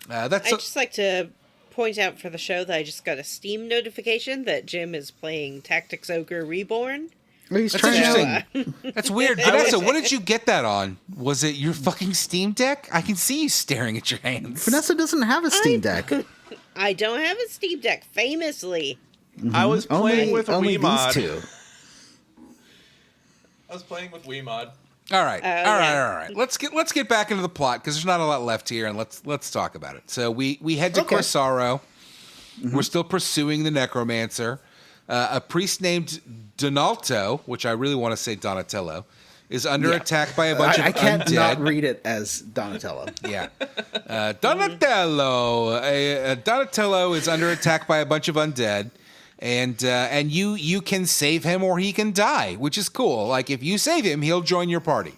I'd just like to point out for the show that I just got a Steam notification that Jim is playing Tactics Ogre Reborn. He's That's trying interesting. That's weird. Vanessa, what did you get that on? Was it your fucking Steam Deck? I can see you staring at your hands. Vanessa doesn't have a Steam Deck. I don't have a Steam Deck, famously. Mm-hmm. I was playing with only Wiimod. these two. I was playing with Wiimod. All right. Let's get back into the plot, because there's not a lot left here, and let's talk about it. So we head to Corsaro. Mm-hmm. We're still pursuing the Necromancer. A priest named Donalto, which I really want to say Donatello, is under attack by a bunch of I can't undead. not read it as Donatello. Yeah. Donatello. Donatello is under attack by a bunch of undead. And you can save him or he can die, which is cool. Like, if you save him, he'll join your party.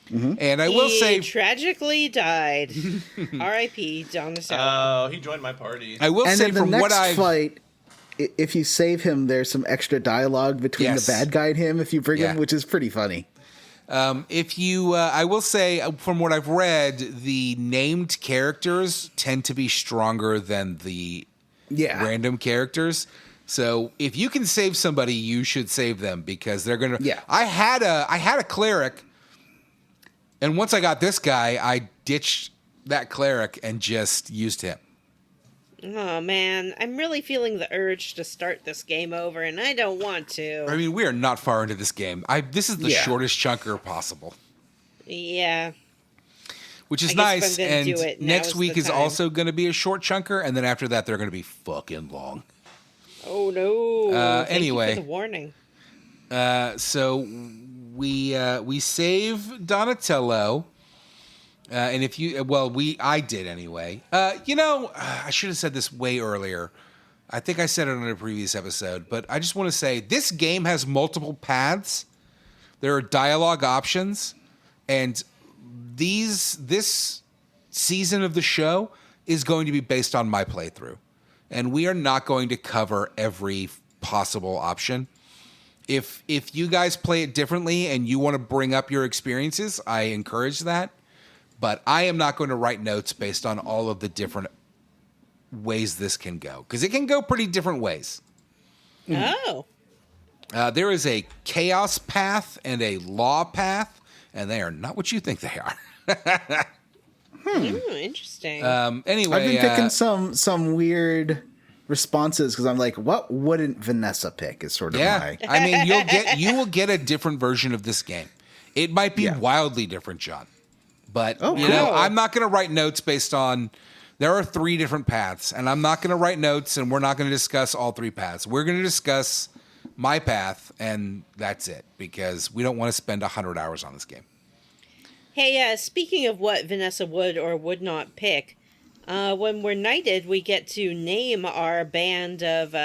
Mm-hmm. And I will say, he tragically died. R.I.P. Donatello. Oh, he joined my party. I will say, in the from next what I fight, if you save him, there's some extra dialogue between the bad guy and him if you bring him, which is pretty funny. I will say, from what I've read, the named characters tend to be stronger than the random characters. So if you can save somebody, you should save them, because they're gonna. Yeah. I had a cleric, and once I got this guy, I ditched that cleric and just used him. Oh man, I'm really feeling the urge to start this game over, and I don't want to. I mean, we are not far into this game. This is the shortest chunker possible. Yeah. Which is nice, and next week is also going to be a short chunker, and then after that, they're going to be fucking long. Oh no! Anyway, thank you for the warning. So we save Donatello, and if you I did anyway. I should have said this way earlier. I think I said it on a previous episode, but I just want to say this game has multiple paths. There are dialogue options, and this season of the show is going to be based on my playthrough. And we are not going to cover every possible option. If you guys play it differently and you want to bring up your experiences, I encourage that. But I am not going to write notes based on all of the different ways this can go, because it can go pretty different ways. Oh. There is a chaos path and a law path, and they are not what you think they are. Interesting. Anyway, I've been picking some weird responses because I'm like, what wouldn't Vanessa pick? Is sort of my. I mean, you will get a different version of this game. It might be wildly different, John, but I'm not going to write notes based on There are 3 different paths, and I'm not going to write notes, and we're not going to discuss all 3 paths. We're going to discuss my path, and that's it, because we don't want to spend 100 hours on this game. Hey, speaking of what Vanessa would or would not pick, when we're knighted, we get to name our band of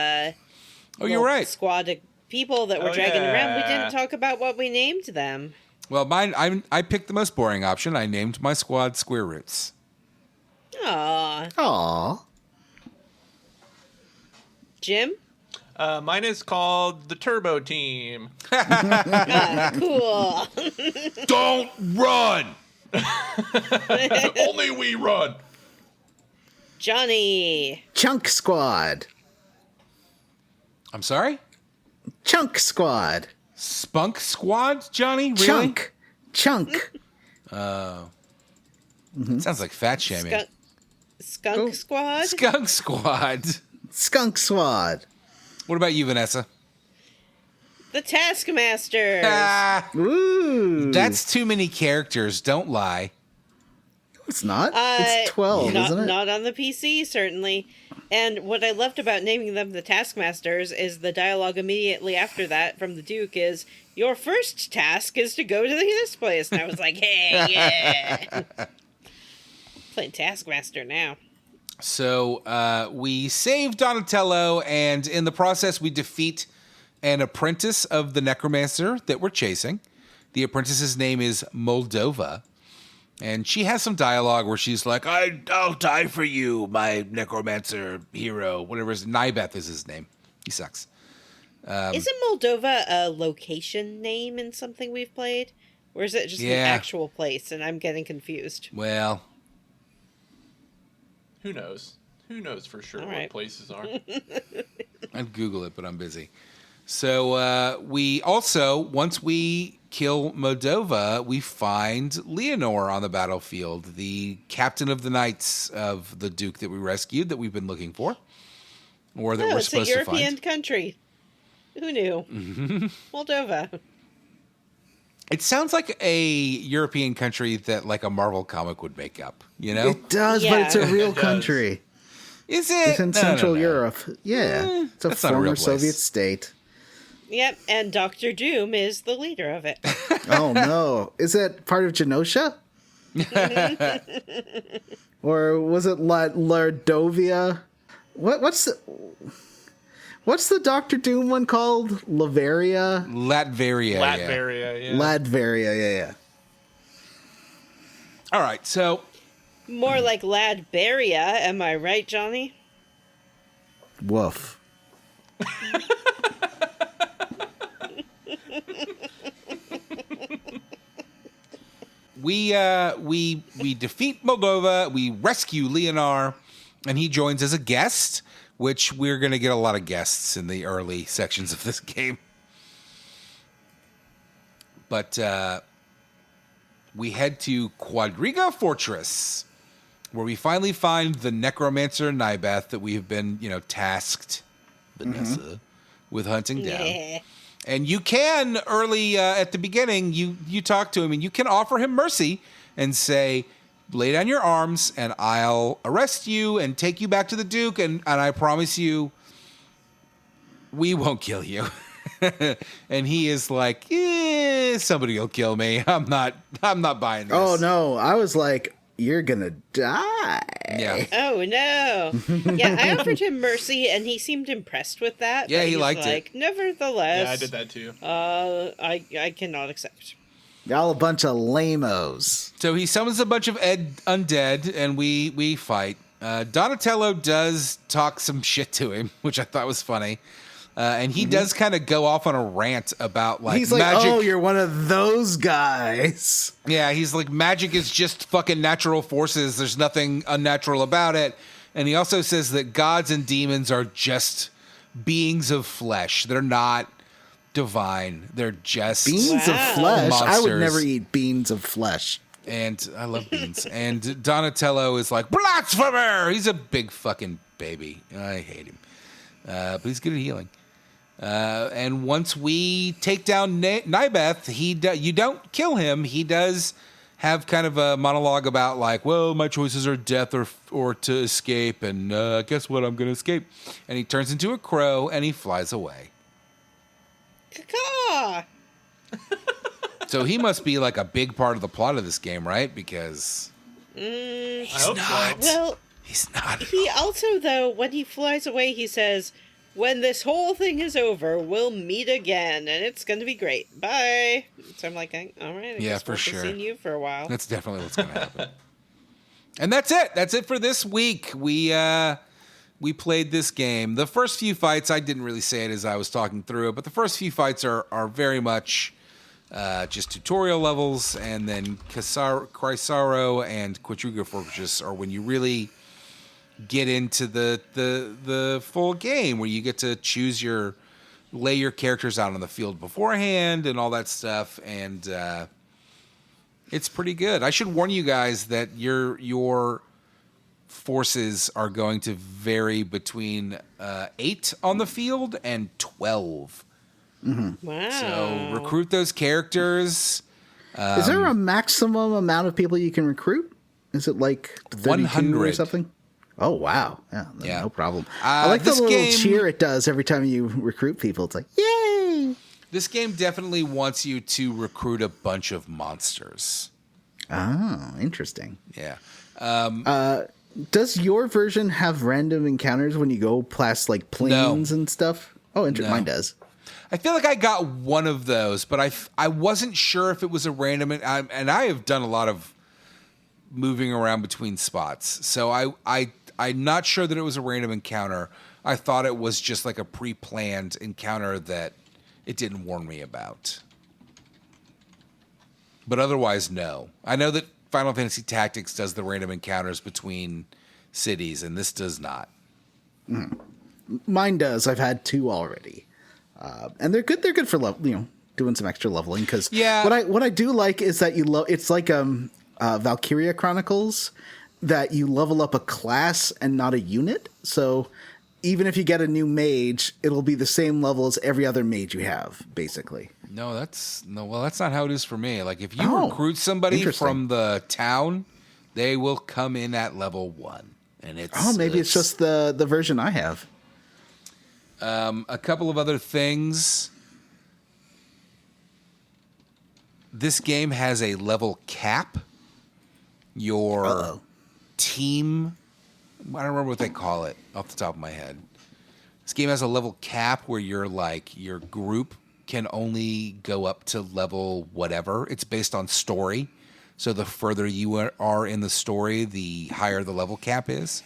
You're right. squad of people that we're dragging around. We didn't talk about what we named them. Well, I picked the most boring option. I named my squad Square Roots. Aww. Aw. Jim? Mine is called the Turbo Team. Cool. Don't run! Only we run. Johnny. Chunk Squad. I'm sorry? Chunk Squad. Spunk Squad, Johnny? Really? Chunk. Sounds like fat shaming. Skunk Squad? Skunk Squad. Skunk Squad. What about you, Vanessa? The Taskmasters. Ooh. That's too many characters. Don't lie. It's not. It's 12, isn't it? Not on the PC, certainly. And what I loved about naming them the Taskmasters is the dialogue immediately after that from the Duke is, your first task is to go to this place. And I was like, hey, yeah. Playing Taskmaster now. So we save Donatello, and in the process, we defeat an apprentice of the necromancer that we're chasing. The apprentice's name is Moldova, and she has some dialogue where she's like, I'll die for you, my necromancer hero. Whatever his Nibeth is his name. He sucks. Isn't Moldova a location name in something we've played? Or is it just an actual place, and I'm getting confused? Well... Who knows? Who knows for sure what places are? I'd Google it, but I'm busy. So we also, once we kill Moldova, we find Leonor on the battlefield, the captain of the knights of the Duke that we rescued, that we've been looking for, or that we're supposed to find. It's a European country. Who knew? Moldova. It sounds like a European country that like a Marvel comic would make up, you know? It does, but it's a real country. Is it? It's in Central Europe. Yeah. It's a former Soviet state. Yep, and Dr. Doom is the leader of it. Oh, no. Is it part of Genosha? Or was it Lardovia? What's the Doctor Doom one called? Latveria? Latveria, yeah. Latveria, yeah. All right, so... More like Ladberia, am I right, Johnny? Woof. We defeat Moldova, we rescue Leonor, and he joins as a guest, which we're going to get a lot of guests in the early sections of this game. But we head to Qadriga Fortress, where we finally find the necromancer Nibeth that we have been, tasked, Vanessa, with hunting down. Yeah. And you can, early at the beginning, you talk to him, and you can offer him mercy and say, lay down your arms, and I'll arrest you and take you back to the Duke, and I promise you, we won't kill you. And he is like, somebody will kill me. I'm not buying this. Oh, no. I was like, you're gonna die. Yeah. Oh, no. Yeah, I offered him mercy, and he seemed impressed with that. Yeah, but he he's liked like, nevertheless. Yeah, I did that too. I cannot accept. Y'all a bunch of lamos. So he summons a bunch of undead, and we fight. Donatello does talk some shit to him, which I thought was funny. And he does kind of go off on a rant about He's like, magic. oh, you're one of those guys. Yeah, he's like, magic is just fucking natural forces. There's nothing unnatural about it. And he also says that gods and demons are just beings of flesh. They're not divine. They're just Beans of flesh? I would monsters. never eat beans of flesh. And I love beans. And Donatello is like, blasphemer! He's a big fucking baby. I hate him. But he's good at healing. And once we take down Nibeth, you don't kill him. He does have kind of a monologue about like, well, my choices are death or to escape, and guess what? I'm going to escape. And he turns into a crow and he flies away. Caw. So he must be like a big part of the plot of this game, right? Because I hope not. so. Well, he's not. he also, though, when he flies away, he says, when this whole thing is over, we'll meet again, and it's going to be great. Bye. So I'm like, all right, I guess for we'll sure. be seeing you for a while. That's definitely what's going to happen. And that's it. That's it for this week. We played this game. The first few fights, I didn't really say it as I was talking through it, but the first few fights are very much just tutorial levels, and then Chrysaro and Qadriga Fortress are when you really get into the full game, where you get to lay your characters out on the field beforehand and all that stuff, and it's pretty good. I should warn you guys that your forces are going to vary between 8 on the field and 12. Mm-hmm. Wow. So recruit those characters. Is there a maximum amount of people you can recruit? Is it like 32 100 or something? Oh, wow. Yeah. No problem. I like the this little game- cheer it does every time you recruit people. It's like, yay! This game definitely wants you to recruit a bunch of monsters. Oh, interesting. Yeah. Does your version have random encounters when you go past like planes and stuff? Oh, No. Mine does. I feel like I got one of those, but I wasn't sure if it was a random. And I have done a lot of moving around between spots, so I'm not sure that it was a random encounter. I thought it was just like a pre-planned encounter that it didn't warn me about. But otherwise, no. I know that Final Fantasy Tactics does the random encounters between cities, and this does not. Mine does. I've had 2 already, and they're good. They're good for doing some extra leveling. Because what I do like is that it's like Valkyria Chronicles, that you level up a class and not a unit. So even if you get a new mage, it'll be the same level as every other mage you have, basically. No, that's not how it is for me. Like if you recruit somebody from the town, they will come in at level 1, and maybe it's just the version I have. A couple of other things. This game has a level cap. Your team, I don't remember what they call it off the top of my head. This game has a level cap where your group can only go up to level whatever. It's based on story. So the further you are in the story, the higher the level cap is.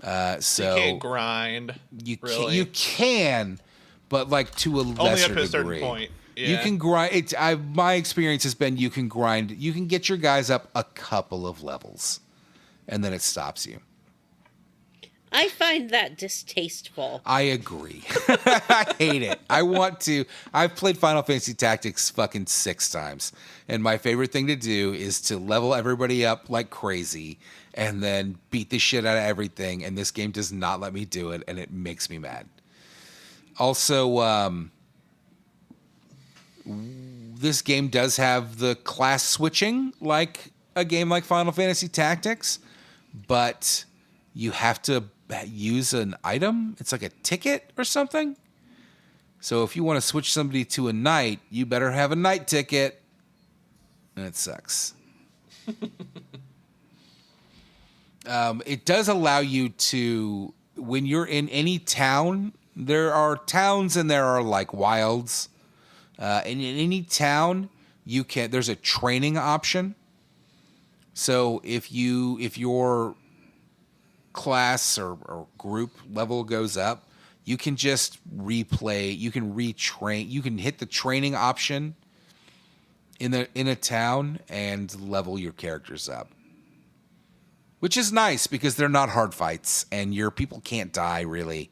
So you can't grind. You can, but like to a lesser only up to a degree. certain point. Yeah. You can grind. My experience has been you can grind. You can get your guys up a couple of levels, and then it stops you. I find that distasteful. I agree. I hate it. I've played Final Fantasy Tactics fucking 6 times, and my favorite thing to do is to level everybody up like crazy and then beat the shit out of everything, and this game does not let me do it, and it makes me mad. Also, this game does have the class switching like a game like Final Fantasy Tactics, but you have to use an item. It's like a ticket or something. So if you want to switch somebody to a knight, you better have a knight ticket. And it sucks. It does allow you to, when you're in any town, there are towns and there are like wilds. And in any town, there's a training option. So if your class or group level goes up, you can just replay, you can retrain, you can hit the training option in a town and level your characters up. Which is nice because they're not hard fights and your people can't die really.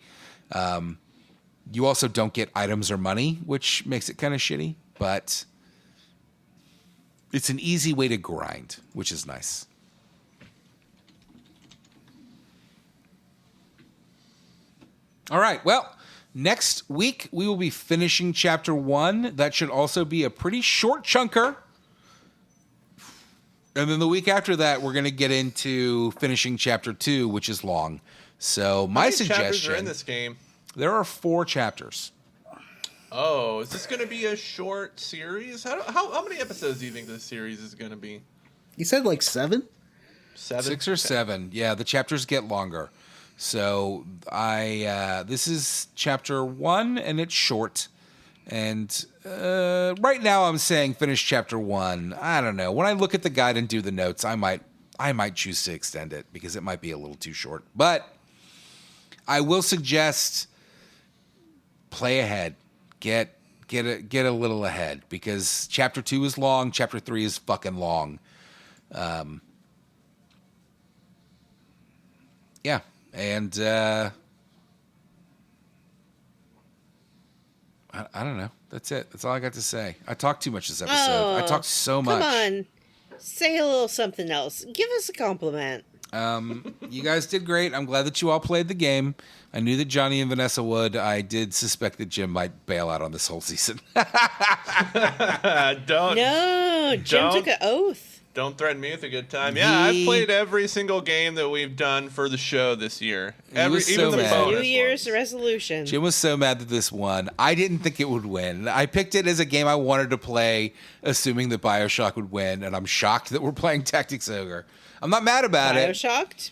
You also don't get items or money, which makes it kind of shitty, but it's an easy way to grind, which is nice. All right, well, next week we will be finishing Chapter 1. That should also be a pretty short chunker. And then the week after that, we're going to get into finishing Chapter 2, which is long. So my How many chapters suggestion... are in this game? There are 4 chapters. Oh, is this going to be a short series? How many episodes do you think this series is going to be? You said like 7? 7? 6 or 7. Yeah, the chapters get longer. So this is chapter 1, and it's short. And right now I'm saying finish chapter 1. I don't know. When I look at the guide and do the notes, I might choose to extend it because it might be a little too short. But I will suggest play ahead. Get a little ahead because chapter 2 is long. Chapter 3 is fucking long. Yeah, and I don't know. That's it. That's all I got to say. I talked too much this episode. I talked so much. Come on. Say a little something else. Give us a compliment. You guys did great. I'm glad that you all played the game. I knew that Johnny and Vanessa would. I did suspect that Jim might bail out on this whole season. No, Jim took an oath. Don't threaten me with a good time. Yeah, I've played every single game that we've done for the show this year. Even the bonus New Year's ones. resolution. Jim was so mad that this won. I didn't think it would win. I picked it as a game I wanted to play, assuming that BioShock would win, and I'm shocked that we're playing Tactics Ogre. I'm not mad about it. BioShocked?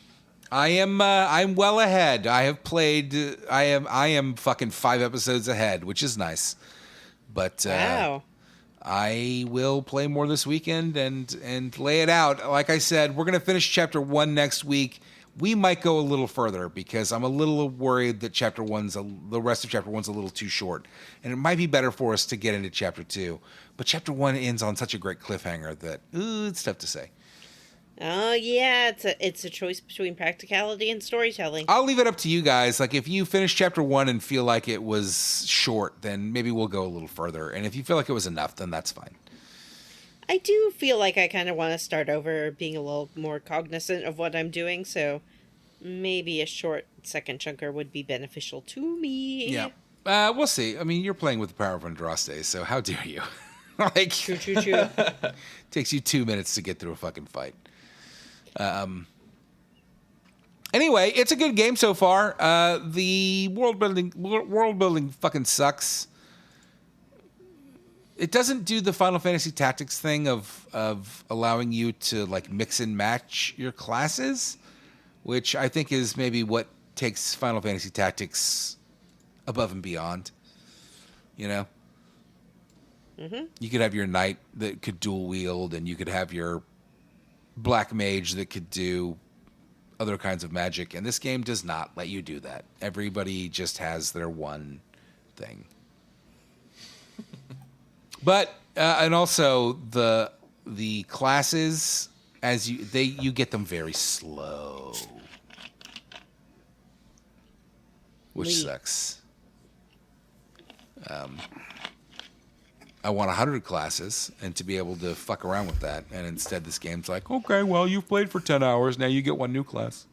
I am. I'm well ahead. I have played. I am fucking 5 episodes ahead, which is nice. But Wow. I will play more this weekend and lay it out. Like I said, we're gonna finish chapter 1 next week. We might go a little further because I'm a little worried that the rest of chapter 1's a little too short, and it might be better for us to get into chapter 2. But chapter 1 ends on such a great cliffhanger that it's tough to say. Oh yeah, it's a choice between practicality and storytelling. I'll leave it up to you guys. Like, if you finish chapter 1 and feel like it was short, then maybe we'll go a little further. And if you feel like it was enough, then that's fine. I do feel like I kind of want to start over being a little more cognizant of what I'm doing, so maybe a short second chunker would be beneficial to me. Yeah. We'll see. I mean, you're playing with the power of Andraste, so how dare you? Like, True. takes you 2 minutes to get through a fucking fight. Anyway, it's a good game so far. The world building fucking sucks. It doesn't do the Final Fantasy Tactics thing of allowing you to like mix and match your classes, which I think is maybe what takes Final Fantasy Tactics above and beyond. You know? Mm-hmm. You could have your knight that could dual wield, and you could have your black mage that could do other kinds of magic, and this game does not let you do that. Everybody just has their one thing. But and also the classes, as you get them very slow, which sucks. I want 100 classes and to be able to fuck around with that. And instead this game's like, okay, well, you've played for 10 hours. Now you get one new class.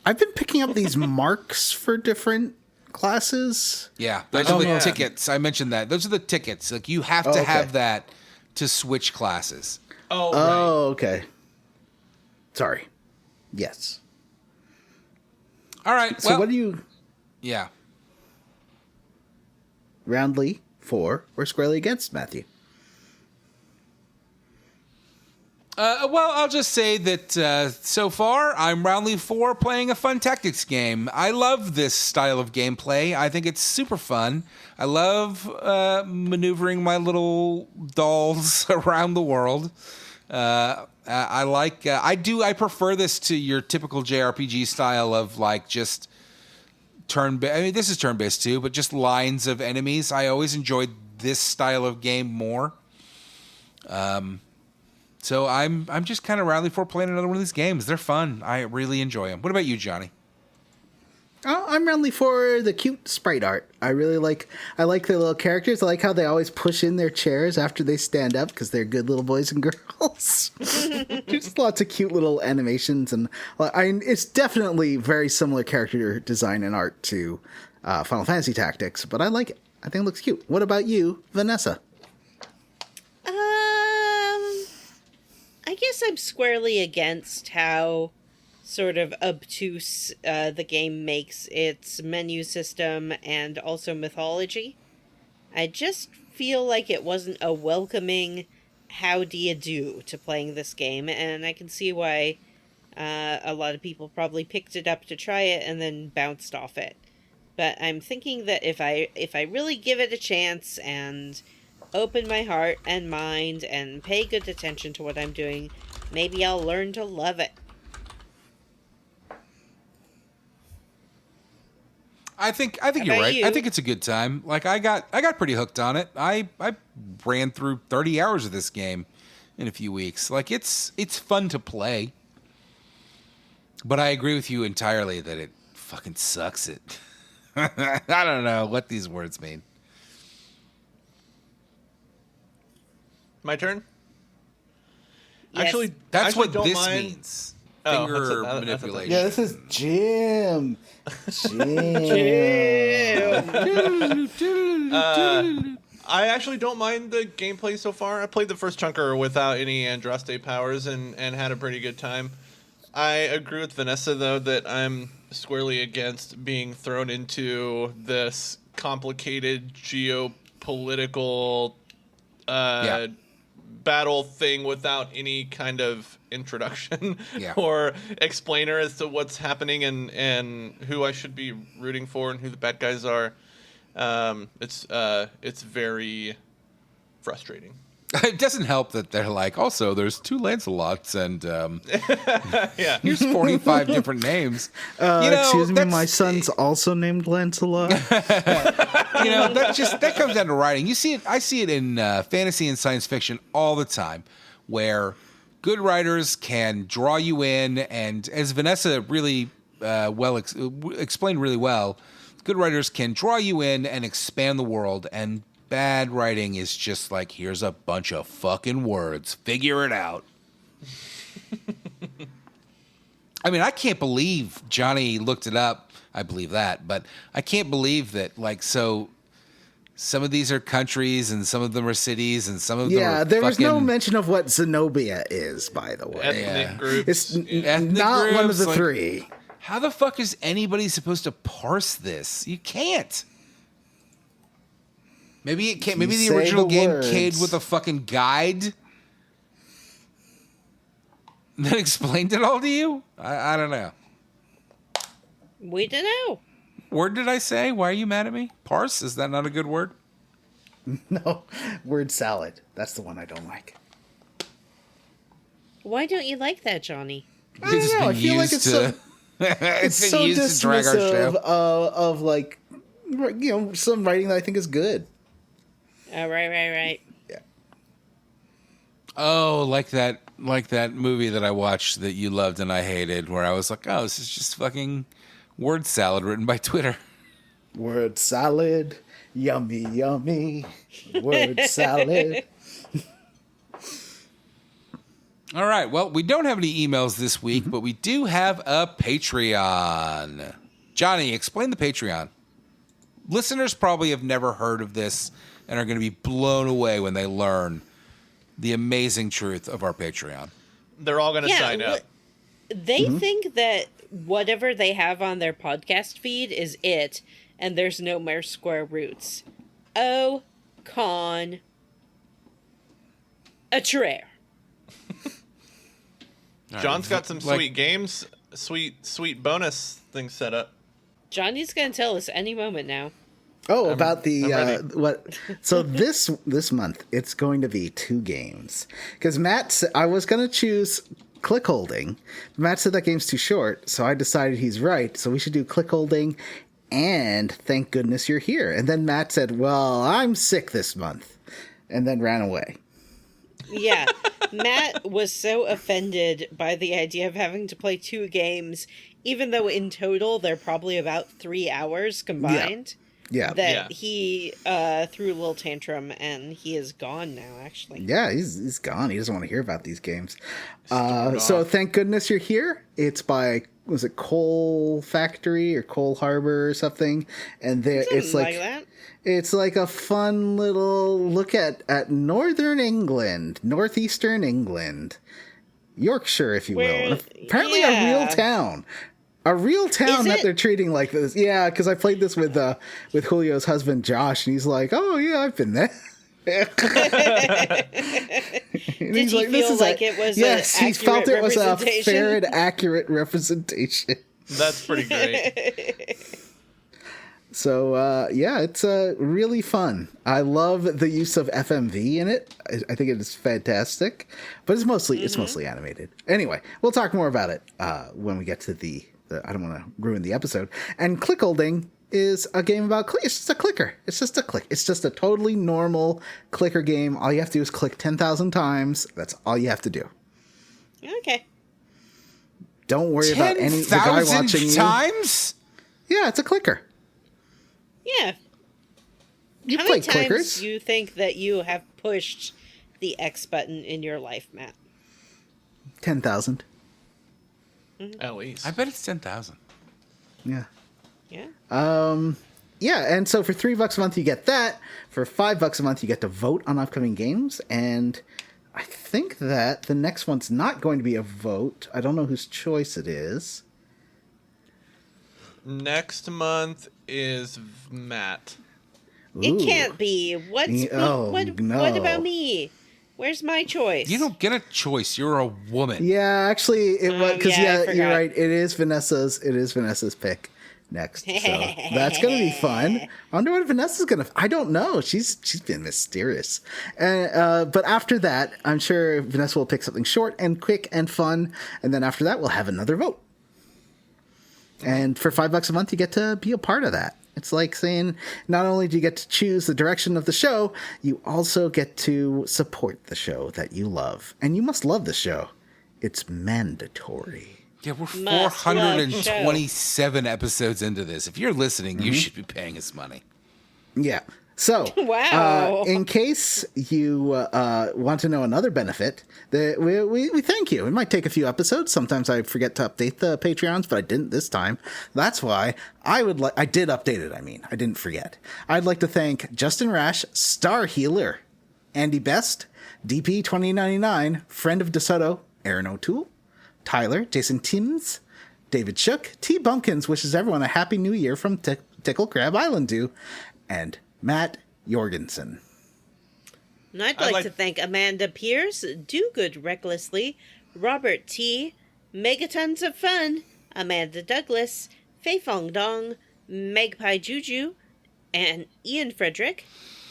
I've been picking up these marks for different classes. Yeah, those are the tickets. I mentioned that. Those are the tickets. Like, you have to have that to switch classes. Oh, right. Okay. Sorry. Yes. All right. So what do you... Yeah. Roundly for or squarely against, Matthew? Well, I'll just say that so far, I'm roundly for playing a fun tactics game. I love this style of gameplay. I think it's super fun. I love maneuvering my little dolls around the world. I prefer this to your typical JRPG style of like just turn-based. I mean, this is turn-based too, but just lines of enemies. I always enjoyed this style of game more. So I'm just kind of roundly for playing another one of these games. They're fun. I really enjoy them. What about you, Johnny? Oh, I'm roundly for the cute sprite art. I like the little characters. I like how they always push in their chairs after they stand up because they're good little boys and girls. Just lots of cute little animations, and it's definitely very similar character design and art to Final Fantasy Tactics, but I like it. I think it looks cute. What about you, Vanessa? I guess I'm squarely against how sort of obtuse the game makes its menu system and also mythology. I just feel like it wasn't a welcoming how do you do to playing this game, and I can see why a lot of people probably picked it up to try it and then bounced off it. But I'm thinking that if I really give it a chance and open my heart and mind and pay good attention to what I'm doing, maybe I'll learn to love it. I think you're right. you? I think it's a good time. Like I got pretty hooked on it. I ran through 30 hours of this game in a few weeks. Like it's fun to play. But I agree with you entirely that it fucking sucks it. I don't know what these words mean. My turn? Yes. Actually, That's what don't this mind. means. Oh, Finger that's manipulation. Yeah, this is Jim. I actually don't mind the gameplay so far. I played the first chunker without any Andraste powers and had a pretty good time. I agree with Vanessa, though, that I'm squarely against being thrown into this complicated geopolitical battle thing without any kind of introduction or explainer as to what's happening and who I should be rooting for and who the bad guys are. It's very frustrating. It doesn't help that they're like, also, there's 2 Lancelots and Yeah. here's 45 different names. Excuse me, my son's also named Lancelot. That comes down to writing. You see it. I see it in fantasy and science fiction all the time, where good writers can draw you in, and as Vanessa really explained really well, good writers can draw you in and expand the world, and bad writing is just like, here's a bunch of fucking words. Figure it out. I mean, I can't believe Johnny looked it up. I believe that, but I can't believe that, like, so some of these are countries and some of them are cities and some of them are there was no fucking mention of what Zenobia is, by the way. Ethnic groups. It's Ethnic not one of groups, the like- 3. How the fuck is anybody supposed to parse this? You can't. Maybe it can't. Maybe the say original the game words. came with a fucking guide that explained it all to you. I don't know. We don't know. Word did I say? Why are you mad at me? Parse? Is that not a good word? No, word salad. That's the one I don't like. Why don't you like that, Johnny? I don't know. I feel like it's so, it's been so used to drag our dismissive show. of like, some writing that I think is good. Oh, right. Yeah. Oh, like that movie that I watched that you loved and I hated, where I was like, oh, this is just fucking word salad written by Twitter. Word salad, yummy, yummy. Word salad. All right. Well, we don't have any emails this week, but we do have a Patreon. Johnny, explain the Patreon. Listeners probably have never heard of this and are going to be blown away when they learn the amazing truth of our Patreon. They're all going to sign up. They think that whatever they have on their podcast feed is it, and there's no more square roots. Oh, con a traire. John's got some sweet games, sweet bonus things set up. Johnny's gonna tell us any moment now. Oh, about the I'm ready. what? So this month it's going to be 2 games because Matt said I was going to choose Click Holding. Matt said that game's too short, so I decided he's right. So we should do Click Holding and Thank Goodness You're Here. And then Matt said, "Well, I'm sick this month," and then ran away. Yeah, Matt was so offended by the idea of having to play 2 games, even though in total they're probably about 3 hours combined. Yeah. That he threw a little tantrum, and he is gone now, actually. Yeah, he's gone. He doesn't want to hear about these games. So Thank Goodness You're Here. It's by, was it Coal Factory or Coal Harbor or something? And there it's like that. it's like a fun little look at northern England, northeastern England. Yorkshire, if you Where- will. And apparently yeah. a real town. A real town Is that it? they're treating like this. Yeah, because I played this with Julio's husband, Josh, and he's like, oh, yeah, I've been there. And Did he's he feel like it was yes, an he felt it accurate was a representation? fair and accurate representation. That's pretty great. So, yeah, it's really fun. I love the use of FMV in it. I think it is fantastic, but it's mostly animated. Anyway, we'll talk more about it when we get to the I don't want to ruin the episode. And Clickholding is a game about it's just a clicker. It's just a click. It's just a totally normal clicker game. All you have to do is click 10,000 times. That's all you have to do. Okay. Don't worry about the guy watching you. times? Yeah, it's a clicker. Yeah. You How play many times clickers. do you think that you have pushed the X button in your life, Matt? 10,000. At least. I bet it's 10,000. Yeah. Yeah. Yeah, and so for $3 a month you get that. For $5 a month you get to vote on upcoming games, and I think that the next one's not going to be a vote. I don't know whose choice it is. Next month is Matt. It Ooh. can't be. What about me? Where's my choice? You don't get a choice. You're a woman. Yeah, actually, it was because yeah, I you're forgot. right. It is Vanessa's pick next, so that's gonna be fun. I wonder what Vanessa's gonna. I don't know. She's been mysterious, but after that, I'm sure Vanessa will pick something short and quick and fun, and then after that, we'll have another vote. And for $5 a month, you get to be a part of that. It's like saying not only do you get to choose the direction of the show, you also get to support the show that you love. And you must love the show. It's mandatory. Yeah, we're Must love 427 episodes into this. If you're listening, you should be paying us money. Yeah. So, Wow. In case you want to know another benefit, we thank you. It might take a few episodes. Sometimes I forget to update the Patreons, but I didn't this time. That's why I did update it. I didn't forget. I'd like to thank Justin Rash, Star Healer, Andy Best, DP 2099, Friend of DeSoto, Aaron O'Toole, Tyler, Jason Timms, David Shook, T Bumpkins wishes everyone a happy new year from Tickle Crab Island Dew, and Matt Jorgensen. And I'd like to thank Amanda Pierce, Do Good Recklessly, Robert T, Megatons of Fun, Amanda Douglas, Fei Fong Dong, Magpie Juju, and Ian Frederick,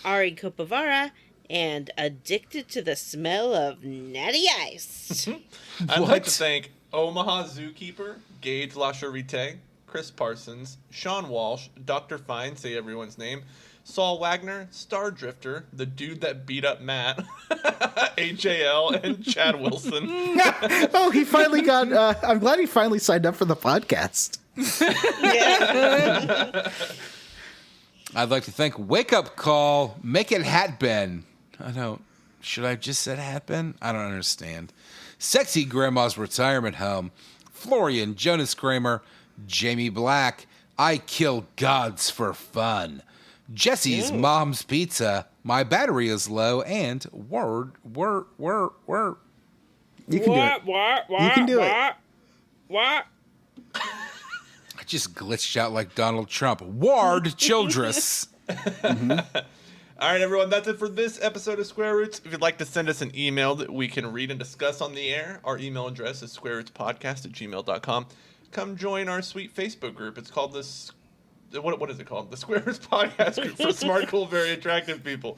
Ari Kopavara, and Addicted to the Smell of Natty Ice. I'd like to thank Omaha Zookeeper, Gage Lacharite, Chris Parsons, Sean Walsh, Dr. Fine, say everyone's name, Saul Wagner, Star Drifter, the dude that beat up Matt, HAL, and Chad Wilson. Oh, he finally got. I'm glad he finally signed up for the podcast. Yeah. I'd like to thank Wake Up Call, Make It Hat Ben. Should I have just said Hat Ben? I don't understand. Sexy Grandma's Retirement Home, Florian Jonas Kramer, Jamie Black, I Kill Gods for Fun, Jesse's Mom's Pizza, My Battery is Low, and Word. You can do it. You can do it. What? I just glitched out like Donald Trump. Ward Childress. All right, everyone, that's it for this episode of Square Roots. If you'd like to send us an email that we can read and discuss on the air, our email address is squarerootspodcast@gmail.com. Come join our sweet Facebook group. It's called what is it called? The Square Roots Podcast Group for smart, cool, very attractive people.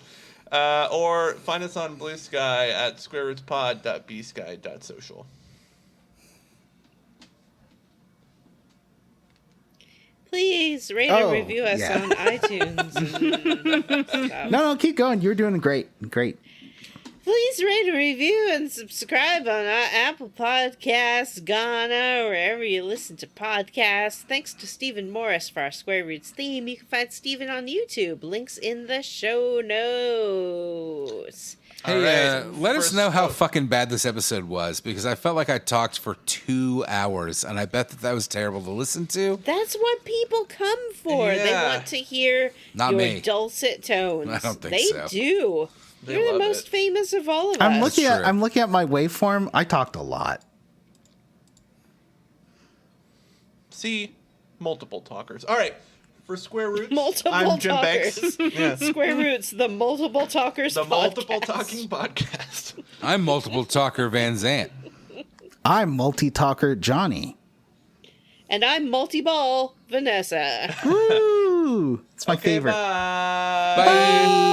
Or find us on Blue Sky at squarerootspod.bsky.social. Please rate and review us on iTunes. And stuff. No, keep going. You're doing great. Great. Please rate and review and subscribe on Apple Podcasts, Ghana, wherever you listen to podcasts. Thanks to Stephen Morris for our Square Roots theme. You can find Stephen on YouTube. Links in the show notes. Hey, let us know how fucking bad this episode was, because I felt like I talked for 2 hours, and I bet that was terrible to listen to. That's what people come for. Yeah. They want to hear Not your me. dulcet tones. I don't think they so. do. They You're the love most it. famous of all of I'm us. looking at true. I'm looking at my waveform. I talked a lot. See, multiple talkers. All right, for Square Roots, Multiple I'm Jim talkers. Banks. Yeah. Square Roots, the multiple talkers. The multiple podcast. talking podcast. I'm multiple talker Van Zant. I'm multi-talker Johnny. And I'm multi-ball Vanessa. Woo! It's my Okay, favorite. Bye. Bye.